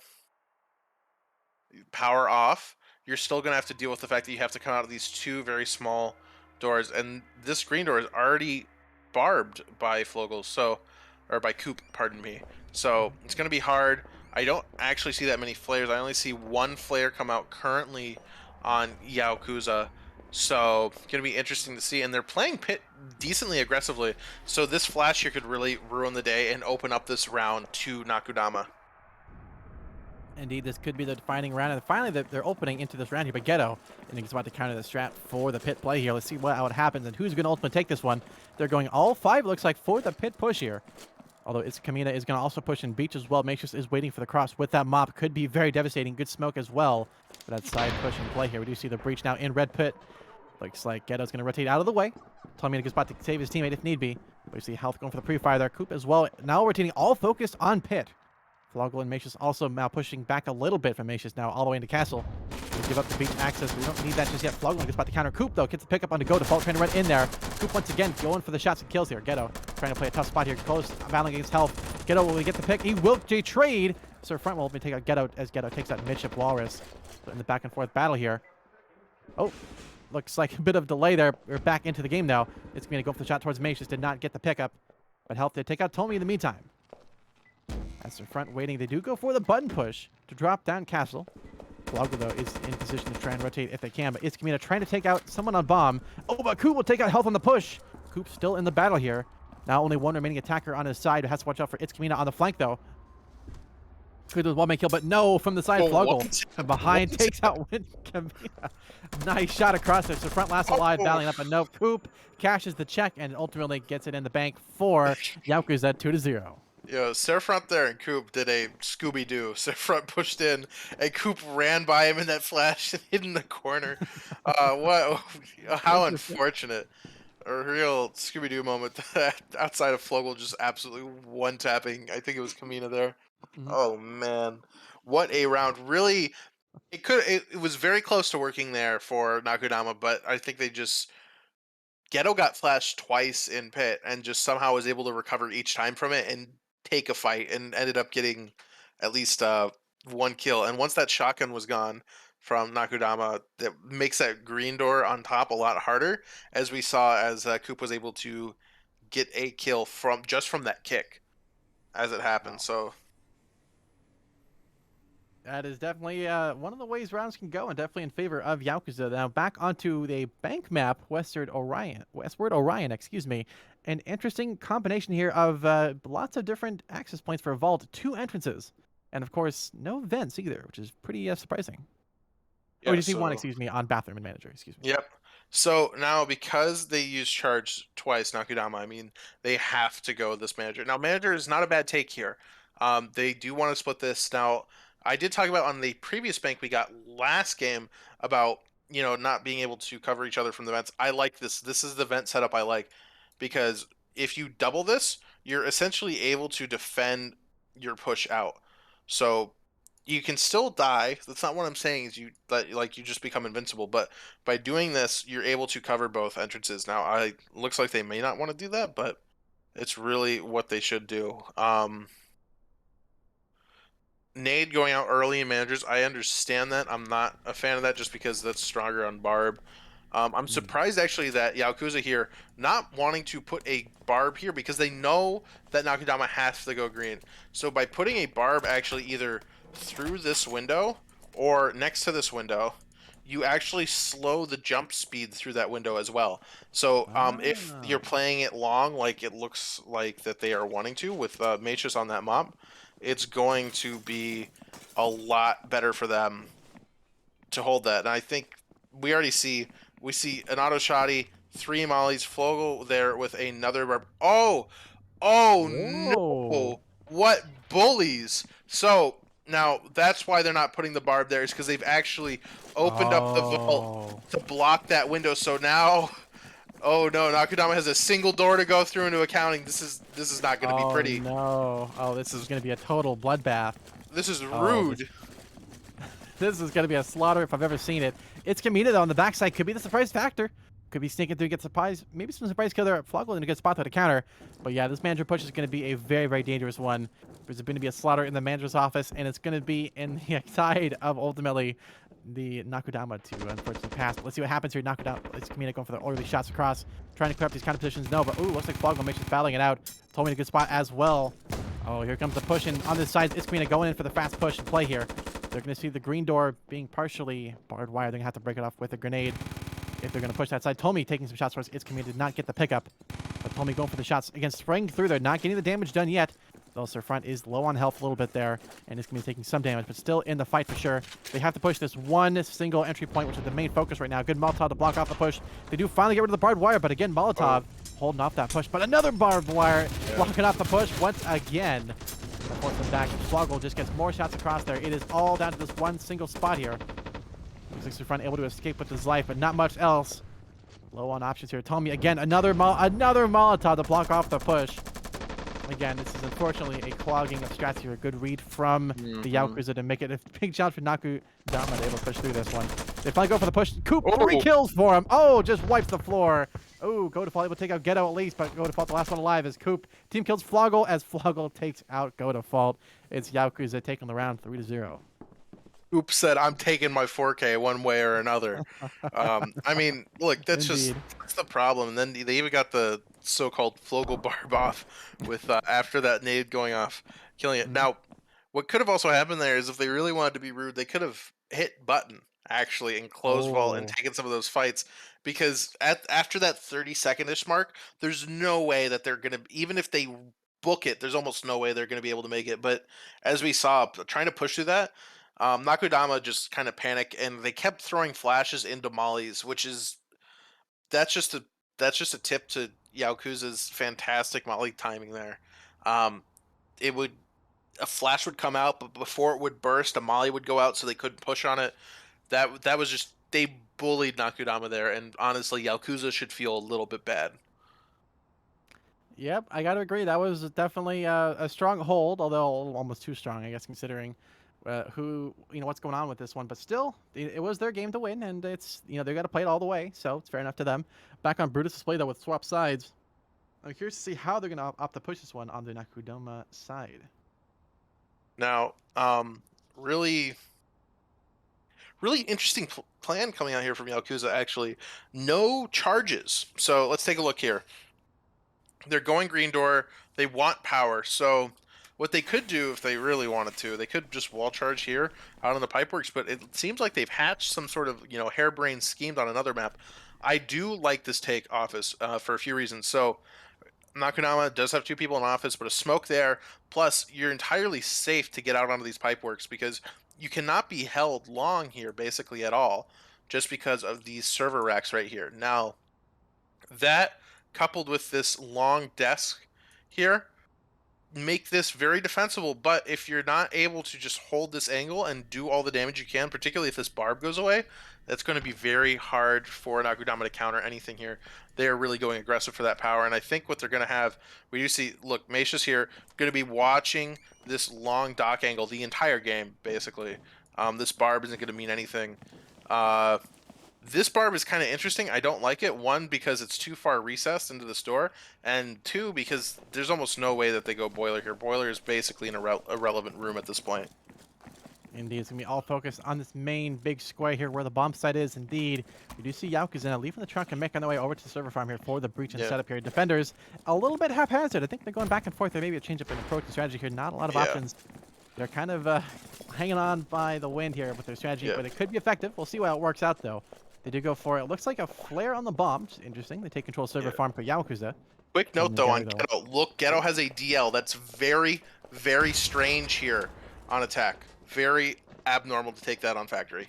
Speaker 1: power off, you're still going to have to deal with the fact that you have to come out of these two very small doors, and this green door is already barbed by Flogel, so or by Coop, pardon me. So it's going to be hard. I don't actually see that many flares. I only see one flare come out currently on Yaokuza. So it's going to be interesting to see. And they're playing pit decently aggressively. So this flash here could really ruin the day and open up this round to Nakudama.
Speaker 2: Indeed, this could be the defining round, and finally they're opening into this round here. But Ghetto, and he's about to counter the strat for the pit play here. Let's see how it happens and who's going to ultimately take this one. They're going all five, looks like, for the pit push here. Although it's Kamina is going to also push in Beach as well. Matrix is waiting for the cross with that mop. Could be very devastating. Good smoke as well. But that side push and play here. We do see the breach now in red pit. Looks like Ghetto's going to rotate out of the way. Tomina gets about to save his teammate if need be. We see Health going for the pre-fire there. Coop as well. Now rotating all focused on pit. Flogel and Macius also now pushing back a little bit from Macius now all the way into Castle. We give up the beach access. We don't need that just yet. Flogel gets about to counter Coop though. Gets the pickup on the go. Default trying to run in there. Coop once again going for the shots and kills here. Ghetto trying to play a tough spot here. Close battling against Health. Ghetto will get the pick. He will trade. So front will take out Ghetto as Ghetto takes out midship Walrus. So in the back and forth battle here. Oh, looks like a bit of delay there. We're back into the game now. It's going to go for the shot towards Macius. Did not get the pickup. But Health did take out Tomi in the meantime. As their front waiting, they do go for the button push to drop down Castle. Flogel, though, is in position to try and rotate if they can, but Kamina trying to take out someone on bomb. Oh, but Coop will take out Health on the push. Coop's still in the battle here. Now only one remaining attacker on his side who has to watch out for Kamina on the flank, though. Good with one-man kill, but no, from the side, Flogel. From behind, takes out Kamina. Nice shot across it. So front last alive, battling up, but no. Coop cashes the check and ultimately gets it in the bank for Yaokuza 2-0.
Speaker 1: Yeah, Serfront there and Coop did a Scooby-Doo. Serfront pushed in, and Coop ran by him in that flash and hid in the corner. What? How unfortunate. A real Scooby-Doo moment outside of Flogel just absolutely one-tapping. I think it was Kamina there.
Speaker 2: Mhm.
Speaker 1: Oh, man. What a round. Really, it was very close to working there for Nakudama, but I think they just Ghetto got flashed twice in pit and just somehow was able to recover each time from it and take a fight and ended up getting at least one kill. And once that shotgun was gone from Nakudama, that makes that green door on top a lot harder, as we saw as Coop was able to get a kill from just from that kick as it happened.
Speaker 2: Wow.
Speaker 1: So
Speaker 2: That is definitely one of the ways rounds can go, and definitely in favor of Yaokuza. Now back onto the bank map, Westward Orion, excuse me. An interesting combination here of lots of different access points for a vault, 2 entrances, and of course no vents either, which is pretty surprising. Oh,
Speaker 1: Yeah,
Speaker 2: you see one,
Speaker 1: so
Speaker 2: excuse me, on bathroom and manager. Excuse me.
Speaker 1: yep. So now because they use charge twice, Nakudama, I mean, they have to go with this manager. Now, manager is not a bad take here. They do want to split this. Now, I did talk about on the previous bank we got last game about, not being able to cover each other from the vents. I like this. This is the vent setup I like because if you double this, you're essentially able to defend your push out. So you can still die. That's not what I'm saying is you just become invincible, but by doing this, you're able to cover both entrances. Now, I looks like they may not want to do that, but it's really what they should do. Nade going out early in managers, I understand that. I'm not a fan of that just because that's stronger on Barb. I'm
Speaker 2: Mm.
Speaker 1: surprised actually that Yaokuza here not wanting to put a Barb here because they know that Nakudama has to go green. So by putting a Barb actually either through this window or next to this window, you actually slow the jump speed through that window as well. So if you're
Speaker 2: Ah.
Speaker 1: playing it long, like it looks like that they are wanting to with Matrix on that mop, it's going to be a lot better for them to hold that. And I think we see an auto shotty, three mollies, Flogel there with another oh
Speaker 2: Whoa.
Speaker 1: no. What bullies. So now that's why they're not putting the barb there, is because they've actually opened up the vault
Speaker 2: Oh.
Speaker 1: to block that window. So now oh no, Nakudama has a single door to go through into accounting. This is not gonna be
Speaker 2: Oh
Speaker 1: pretty.
Speaker 2: no. Oh,
Speaker 1: This
Speaker 2: this is
Speaker 1: is
Speaker 2: gonna be a total bloodbath.
Speaker 1: this is
Speaker 2: Oh, this
Speaker 1: rude.
Speaker 2: this is gonna be a slaughter if I've ever seen it. It's Kamita though on the backside could be the surprise factor. Could be sneaking through, get surprise, maybe some surprise kill there at Floggle and a good spot there to counter. But yeah, this manager push is going to be a very, very dangerous one. There's going to be a slaughter in the manager's office, and it's going to be in the side of ultimately the Nakudama to unfortunately pass. But let's see what happens here. Nakudama, it's Kamina going for the early shots across, trying to clear up these counter positions. No, but ooh, looks like Floggle makes it battling it out. Told me a good spot as well. Oh, here comes the push, and on this side, it's Kamina going in for the fast push and play here. They're going to see the green door being partially barred wire. They're going to have to break it off with a grenade if they're going to push that side. Tomi taking some shots for us. It's Community did not get the pickup. But Tomi going for the shots. Again, spraying through there. Not getting the damage done yet. Thus, their front is low on health a little bit there. And it's going to be taking some damage, but still in the fight for sure. They have to push this one single entry point, which is the main focus right now. Good Molotov to block off the push. They do finally get rid of the barbed wire, but again, Molotov holding off that push. But another barbed wire blocking off the push once again. Force them back. Floggle just gets more shots across there. It is all down to this one single spot here. Looks like Front able to escape with his life, but not much else. Low on options here. Tomi again, another Molotov to block off the push. Again, this is unfortunately a clogging of strats here. A good read from the Yaokuza to make it a big challenge for Nakudama to able to push through this one. They finally go for the push. Coop, 3 kills for him. Oh, just wipes the floor. Oh, Go Default able to take out Ghetto at least, but Go Default the last one alive as Coop. Team kills Floggle as Floggle takes out Go Default. It's Yaokuza taking the round 3-0.
Speaker 1: Oops said I'm taking my 4K one way or another. I mean, look, that's the problem. And then they even got the so-called Flogel barb off with after that nade going off, killing it. Now, what could have also happened there is if they really wanted to be rude, they could have hit button actually and closed vault and
Speaker 2: Oh.
Speaker 1: taken some of those fights because after that 30-second-ish mark, there's no way that they're gonna, even if they book it, there's almost no way they're gonna be able to make it. But as we saw, trying to push through that. Nakudama just kind of panicked, and they kept throwing flashes into mollies, which is that's just a that's just a tip to Yaokuza's fantastic molly timing there. Um, it would a flash would come out, but before it would burst, a molly would go out, so they couldn't push on it. That was just they bullied Nakudama there, and honestly, Yakuza should feel a little bit bad.
Speaker 2: Yep, I gotta agree. That was definitely a strong hold, although almost too strong, I guess, considering what's going on with this one. But still, it was their game to win, and it's they got to play it all the way, so it's fair enough to them. Back on Brutus display though with swap sides. I'm curious to see how they're gonna opt to push this one on the Nakudama side.
Speaker 1: Now, really, really interesting plan coming out here from Yakuza. Actually, no charges. So let's take a look here. They're going green door. They want power. So what they could do if they really wanted to, they could just wall charge here out on the pipeworks. But it seems like they've hatched some sort of harebrained scheme on another map. I do like this take office for a few reasons. So Nakudama does have 2 people in office, but a smoke there. Plus, you're entirely safe to get out onto these pipe works because you cannot be held long here, basically at all, just because of these server racks right here. Now, that coupled with this long desk here make this very defensible, but if you're not able to just hold this angle and do all the damage you can, particularly if this barb goes away, that's going to be very hard for Nakudama to counter anything here. They are really going aggressive for that power, and I think what they're going to have, we do see, look, Meisha's here, going to be watching this long dock angle the entire game, basically. This barb isn't going to mean anything. This barb is kind of interesting. I don't like it. One, because it's too far recessed into the store, and two, because there's almost no way that they go boiler here. Boiler is basically an irrelevant room at this point.
Speaker 2: Indeed, it's going to be all focused on this main big square here where the bomb site is. Indeed, we do see Yaokuza leaving the trunk and making their way over to the server farm here for the breach and setup here. Defenders, a little bit haphazard. I think they're going back and forth. There may be a change up in approach and strategy here. Not a lot of options. They're kind of hanging on by the wind here with their strategy, but it could be effective. We'll see how it works out, though. They do go for it. It looks like a flare on the bomb, which is interesting. They take control of server farm for Yaokuza.
Speaker 1: Quick note, though, on Ghetto. Look, Ghetto has a DL. That's very, very strange here on attack. Very abnormal to take that on factory.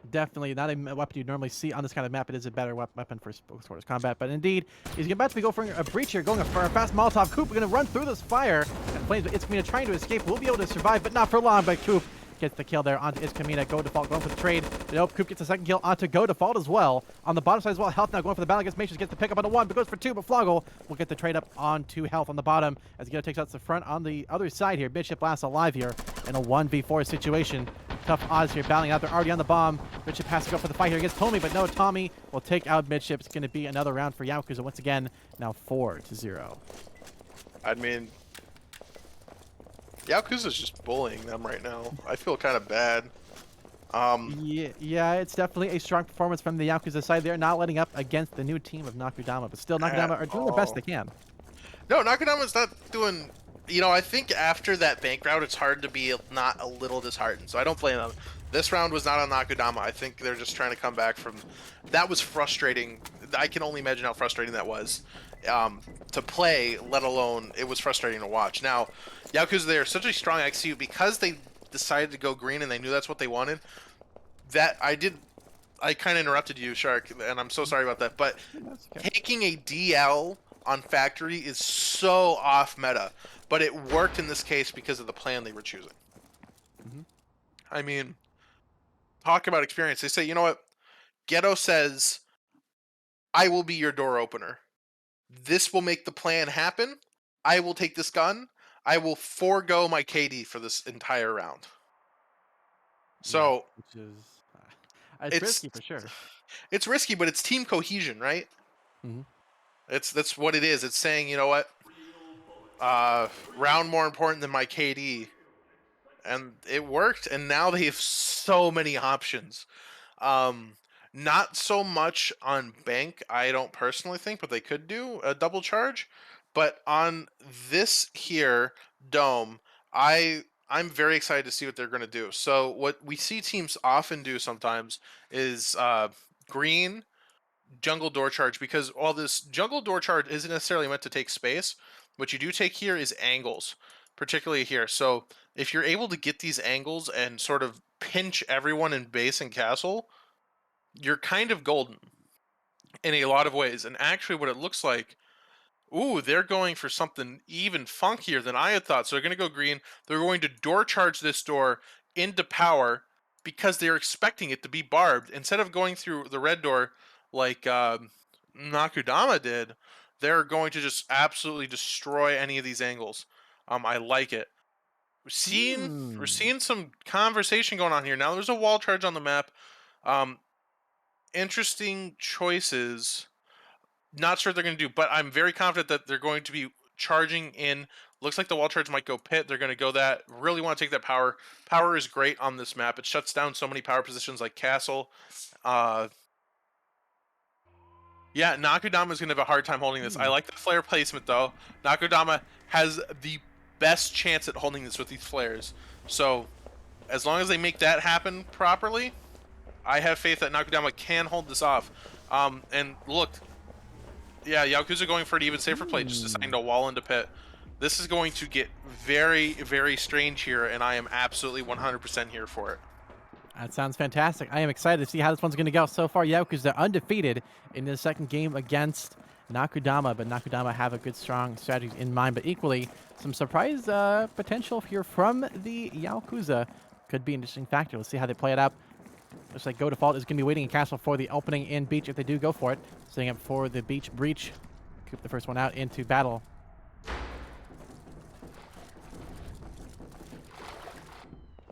Speaker 2: Definitely not a weapon you'd normally see on this kind of map. It is a better weapon for close quarters combat. But indeed, he's about to be going for a breach here, going for a fast Molotov. Coop going to run through this fire. And Flames, it's going to trying to escape. We'll be able to survive, but not for long. But Coop gets the kill there onto Iskamina. Go Default going for the trade. Nope, Coop gets a second kill onto Go Default as well. On the bottom side as well, Health now going for the battle against Matrix. Gets the pick up on the 1, but goes for 2. But Floggle will get the trade up onto Health on the bottom as Ghetto takes out the front on the other side here. Midship Blast alive here in a 1v4 situation. Tough odds here, battling out. They're already on the bomb. Midship has to go for the fight here against Tommy, but no, Tommy will take out Midship. It's going to be another round for Yaokuza once again. Now 4-0.
Speaker 1: I mean, Yakuza's just bullying them right now. I feel kind of bad.
Speaker 2: Yeah, it's definitely a strong performance from the Yakuza side. They're not letting up against the new team of Nakudama, but still Nakudama are doing the best they can.
Speaker 1: No, Nakudama's not doing... You know, I think after that bank round, it's hard to be not a little disheartened, so I don't blame them. This round was not on Nakudama. I think they're just trying to come back from... That was frustrating. I can only imagine how frustrating that was to play, let alone it was frustrating to watch. Now, Yakuza, they are such a strong XCU because they decided to go green and they knew that's what they wanted. I kind of interrupted you, Shark, and I'm so sorry about that, but taking a DL on Factory is so off meta, but it worked in this case because of the plan they were choosing. I mean, talk about experience. They say, you know what? Ghetto says, I will be your door opener. This will make the plan happen. I will take this gun. I will forego my KD for this entire round. So,
Speaker 2: which is it's risky for sure.
Speaker 1: It's risky, but it's team cohesion, right? That's what it is. It's saying, you know what? Round more important than my KD. And it worked, and now they have so many options. Not so much on Bank, I don't personally think, but they could do a double charge. But on this here, Dome, I'm very excited to see what they're going to do. So what we see teams often do sometimes is green, jungle door charge, because while this jungle door charge isn't necessarily meant to take space, what you do take here is angles, particularly here. So if you're able to get these angles and sort of pinch everyone in base and castle, you're kind of golden in a lot of ways. And actually what it looks like, ooh, they're going for something even funkier than I had thought. So they're going to go green. They're going to door charge this door into power because they're expecting it to be barbed. Instead of going through the red door like Nakudama did, they're going to just absolutely destroy any of these angles. I like it. We're seeing some conversation going on here. Now there's a wall charge on the map. Interesting choices. Not sure what they're going to do, but I'm very confident that they're going to be charging in. Looks like the wall charge might go pit. They're going to go that. Really want to take that power. Power is great on this map. It shuts down so many power positions like castle. Yeah, Nakudama is going to have a hard time holding this. I like the flare placement, though. Nakudama has the best chance at holding this with these flares. So, as long as they make that happen properly, I have faith that Nakudama can hold this off. And look, Yeah, Yaokuza going for an even safer play, just deciding to wall into pit. This is going to get very, very strange here, and I am absolutely 100% here for it.
Speaker 2: That sounds fantastic. I am excited to see how this one's going to go. So far, Yaokuza, they're undefeated in the second game against Nakudama, but Nakudama have a good, strong strategies in mind. But equally, some surprise potential here from the Yaokuza could be an interesting factor. Let's see how they play it out. Looks like Go Default is going to be waiting in castle for the opening in beach if they do go for it. Setting up for the beach breach. Coop the first one out into battle.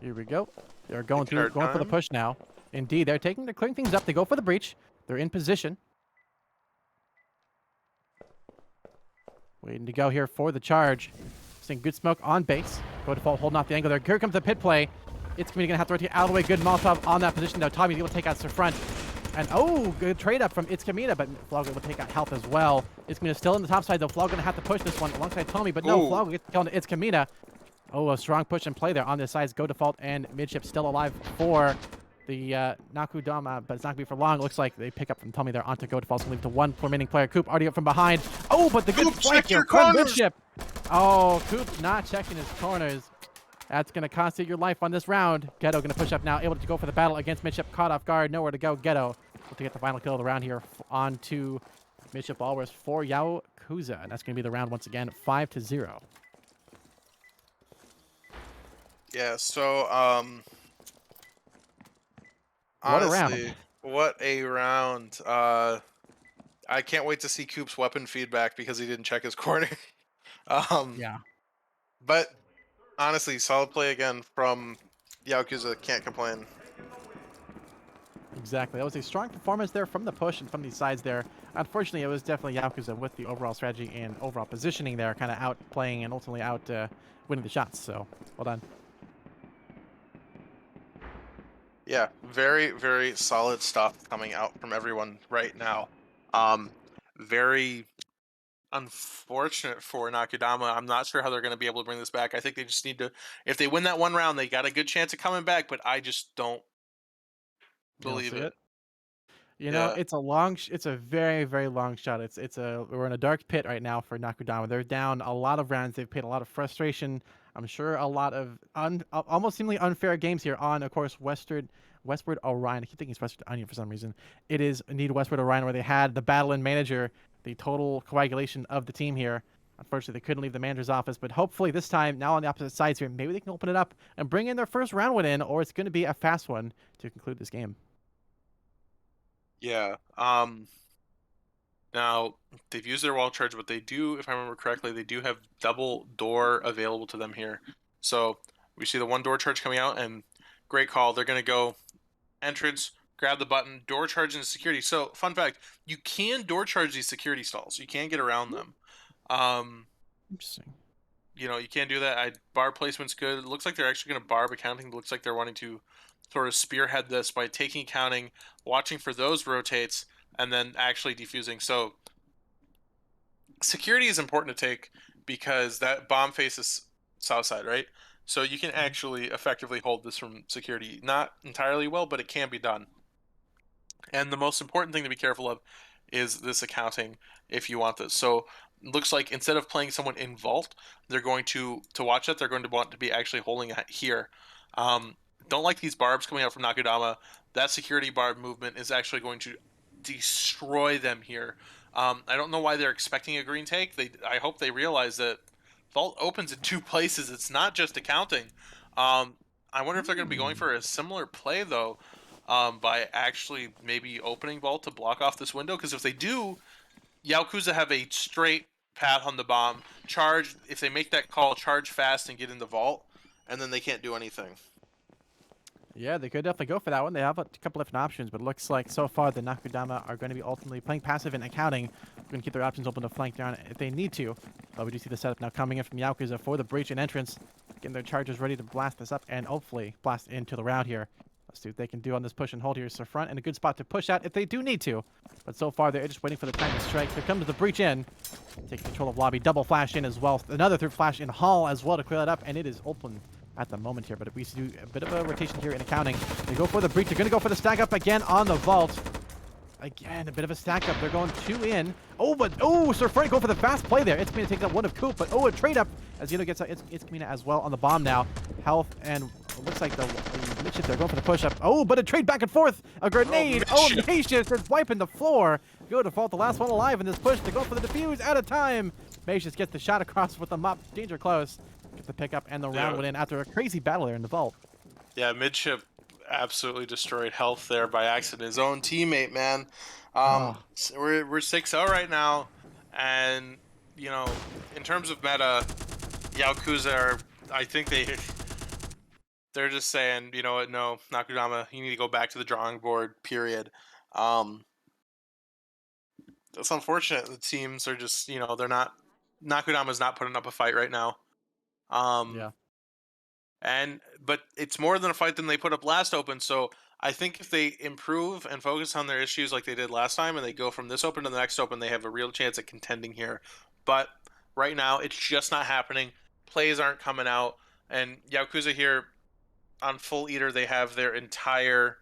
Speaker 2: Here we go. They're going for the push now. Indeed, they're clearing things up. They go for the breach. They're in position. Waiting to go here for the charge. Seeing good smoke on base. Go Default holding off the angle there. Here comes the pit play. It's going to have to rotate out of the way. Good Molotov on that position, though. Tommy's able to take out the front. And, oh, good trade up from Itzkamina, but Flog able to take out health as well. Itzkamina still in the top side, though. Flog going to have to push this one alongside Tommy, but no, Flog gets killed into Itzkamina. Oh, a strong push and play there on this side. Go Default and Midship still alive for the Nakudama, but it's not going to be for long. It looks like they pick up from Tommy there onto Go Default. Going to leave to one remaining player. Coop already up from behind. Oh, but the good flank here from Midship. Oh, Coop not checking his corners. That's going to cost you your life on this round. Ghetto going to push up now, able to go for the battle against Midship. Caught off guard, nowhere to go. Ghetto will to get the final kill of the round here on to Midship Always for Yaokuza. And that's going to be the round once again, 5-0.
Speaker 1: Yeah, so,
Speaker 2: What a
Speaker 1: honestly,
Speaker 2: round.
Speaker 1: what a round. I can't wait to see Coop's weapon feedback because he didn't check his corner.
Speaker 2: Yeah.
Speaker 1: But honestly, solid play again from Yaokuza. Can't complain.
Speaker 2: Exactly. That was a strong performance there from the push and from these sides there. Unfortunately, it was definitely Yaokuza with the overall strategy and overall positioning there, kind of outplaying and ultimately out winning the shots. So, well done.
Speaker 1: Yeah, very, very solid stuff coming out from everyone right now. Very unfortunate for Nakudama. I'm not sure how they're going to be able to bring this back. I think they just need to, if they win that one round, they got a good chance of coming back, but I just don't believe it.
Speaker 2: You know, it's a very, very long shot. We're in a dark pit right now for Nakudama. They're down a lot of rounds. They've played a lot of frustration. I'm sure a lot of almost seemingly unfair games here on, of course, Westward Orion. I keep thinking it's Westward Onion for some reason. It is indeed Westward Orion where they had the battle in manager, the total coagulation of the team here. Unfortunately, they couldn't leave the manager's office, but hopefully this time, now on the opposite sides here, maybe they can open it up and bring in their first round win in, or it's going to be a fast one to conclude this game.
Speaker 1: Yeah. Now they've used their wall charge, but they do, if I remember correctly, they do have double door available to them here. So we see the one door charge coming out, and great call. They're going to go entrance, grab the button, door charge into security. So fun fact, you can door charge these security stalls. You can get around them.
Speaker 2: Interesting.
Speaker 1: You know, you can't do that. Bar placement's good. It looks like they're actually going to barb accounting. It looks like they're wanting to sort of spearhead this by taking accounting, watching for those rotates, and then actually defusing. So security is important to take because that bomb faces south side, right? So you can actually effectively hold this from security. Not entirely well, but it can be done. And the most important thing to be careful of is this accounting if you want this. So it looks like instead of playing someone in vault, they're going to watch that. They're going to want to be actually holding it here. Don't like these barbs coming out from Nakudama. That security barb movement is actually going to destroy them here. I don't know why they're expecting a green take. I hope they realize that vault opens in two places. It's not just accounting. I wonder if they're going to be going for a similar play, though, by actually maybe opening vault to block off this window. Because if they do, Yaokuza have a straight path on the bomb. Charge, if they make that call, charge fast and get in the vault, and then they can't do anything.
Speaker 2: Yeah, they could definitely go for that one. They have a couple different options, but it looks like so far the Nakudama are going to be ultimately playing passive and accounting. Going to keep their options open to flank down if they need to. But we do see the setup now coming in from Yaokuza for the breach and entrance. Getting their chargers ready to blast this up and hopefully blast into the round here. Let's see what they can do on this push and hold here. So front and a good spot to push out if they do need to. But so far they're just waiting for the time to strike. Here comes the breach in. Taking control of lobby. Double flash in as well. Another third flash in hall as well to clear that up. And it is open at the moment here, but if we do a bit of a rotation here in accounting, they go for the breach. They're going to go for the stack up again on the vault. again, a bit of a stack up. They're going 2 in. Oh, Sir Frank going for the fast play there. It's Mina takes out one of Coop, but a trade up as Ghetto gets out. It's Mina as well on the bomb now. Health and it looks like the midship they're going for the push up. Oh, but a trade back and forth. A grenade. Oh, Macius is wiping the floor. Go default, the last one alive in this push. They go for the defuse out of time. Macius gets the shot across with the mop. Danger close. Get the pickup and the round went in after a crazy battle there in the vault.
Speaker 1: Yeah, midship absolutely destroyed health there by accident. His own teammate, man.
Speaker 2: Oh.
Speaker 1: We're 6-0 right now, and you know, in terms of meta, Yaokuza are, I think they're just saying, you know what, no, Nakudama, you need to go back to the drawing board. Period. It's unfortunate. The teams are just, you know, they're not. Nakudama's not putting up a fight right now.
Speaker 2: Yeah.
Speaker 1: But it's more than a fight than they put up last open. So I think if they improve and focus on their issues like they did last time, and they go from this open to the next open, they have a real chance at contending here. But right now, it's just not happening. Plays aren't coming out, and Yakuza here on Full Eater, they have their entire,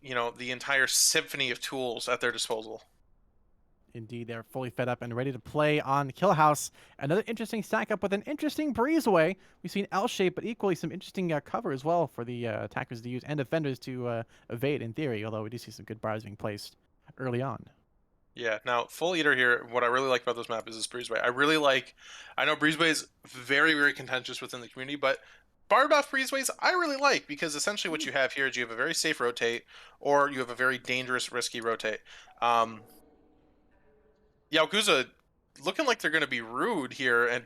Speaker 1: you know, the entire symphony of tools at their disposal.
Speaker 2: Indeed, they're fully fed up and ready to play on Kill House. Another interesting stack up with an interesting breezeway. We've seen L shape, but equally some interesting cover as well for the attackers to use and defenders to evade in theory, although we do see some good bars being placed early on.
Speaker 1: Yeah, now Full Eater here, what I really like about this map is this Breezeway. I know Breezeway is very, very contentious within the community, but bar buff Breezeways I really like because essentially what you have here is you have a very safe rotate or you have a very dangerous, risky rotate. Um, Yaokuza looking like they're going to be rude here and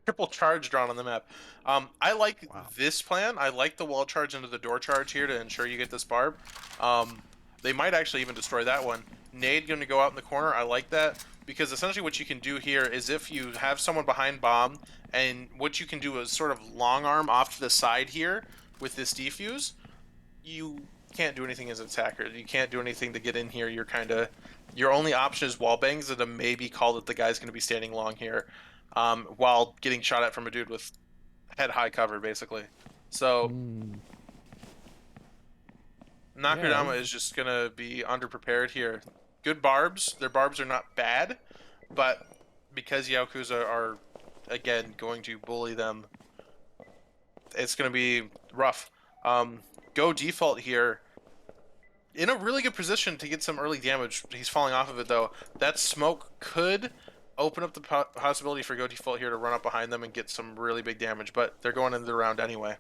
Speaker 1: triple charge drawn on the map. I like this plan. I like the wall charge into the door charge here to ensure you get this barb. They might actually even destroy that one. Nade going to go out in the corner. I like that because essentially what you can do here is if you have someone behind bomb, and what you can do is sort of long arm off to the side here with this defuse, you can't do anything as an attacker. You can't do anything to get in here. Your only option is wall bangs and a maybe call that the guy's going to be standing long here, while getting shot at from a dude with head high cover, basically. So Nakudama is just going to be underprepared here. Good barbs. Their barbs are not bad, but because Yaokuza are, again, going to bully them, it's going to be rough. Go default here. In a really good position to get some early damage. He's falling off of it, though. That smoke could open up the possibility for Go default here to run up behind them and get some really big damage, but they're going into the round anyway.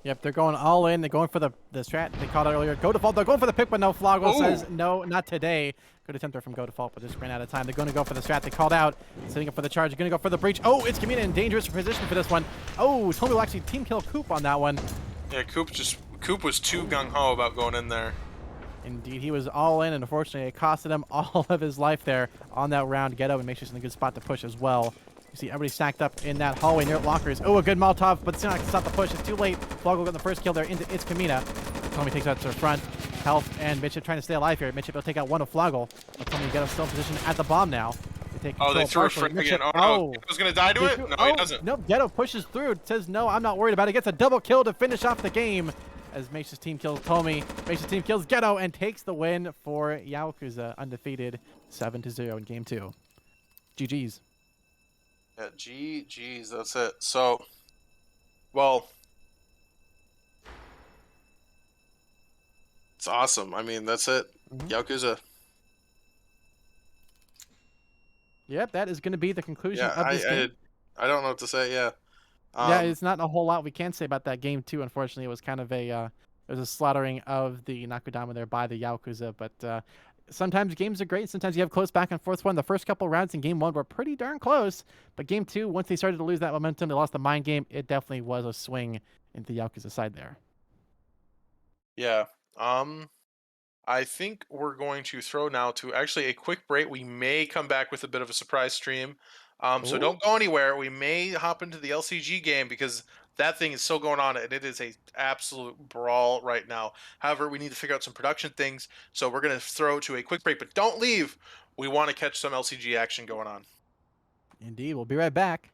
Speaker 2: Yep, they're going all in. They're going for the strat they called it earlier. Go default. They're going for the pick, but no. Floggle says no, not today. Good attempt there from Go default, but just ran out of time. They're going to go for the strat they called out. Setting up for the charge. They're going to go for the breach. Oh, it's Kamina in dangerous position for this one. Oh, Tommy will actually team kill Coop on that one.
Speaker 1: Yeah, Coop was too gung-ho about going in there.
Speaker 2: Indeed, he was all in, and unfortunately, it costed him all of his life there on that round. Ghetto and makes us in a good spot to push as well. You see everybody stacked up in that hallway near lockers. Oh, a good Molotov, but still not to stop the push. It's too late. Floggle got the first kill there into It's Kamina. Tommy takes out to the front. Health and Midship trying to stay alive here. Midship will take out one of Floggle. But Tommy Ghetto still in position at the bomb now. They
Speaker 1: threw a frick again. Oh, no. He was going to die to it? No, he doesn't.
Speaker 2: Nope, Ghetto pushes through. Says, no, I'm not worried about it. Gets a double kill to finish off the game. As Mace's team kills Tommy, Mace's team kills Ghetto and takes the win for Yaokuza, undefeated 7-0 in game 2. GG's.
Speaker 1: Yeah, GG's, that's it. So, well, it's awesome. I mean, that's it. Yaokuza.
Speaker 2: Yep, that is going to be the conclusion of this game.
Speaker 1: I don't know what to say, yeah.
Speaker 2: Yeah, it's not a whole lot we can say about that game too. Unfortunately, it was kind of a it was a slaughtering of the Nakudama there by the Yaokuza. But sometimes games are great. Sometimes you have close back and forth one. The first couple rounds in game 1 were pretty darn close. But game 2, once they started to lose that momentum, they lost the mind game. It definitely was a swing into the Yaokuza side there.
Speaker 1: Yeah. I think we're going to throw now to actually a quick break. We may come back with a bit of a surprise stream. So don't go anywhere. We may hop into the LCG game because that thing is still going on and it is a absolute brawl right now. However, we need to figure out some production things. So we're going to throw to a quick break, but don't leave. We want to catch some LCG action going on.
Speaker 2: Indeed. We'll be right back.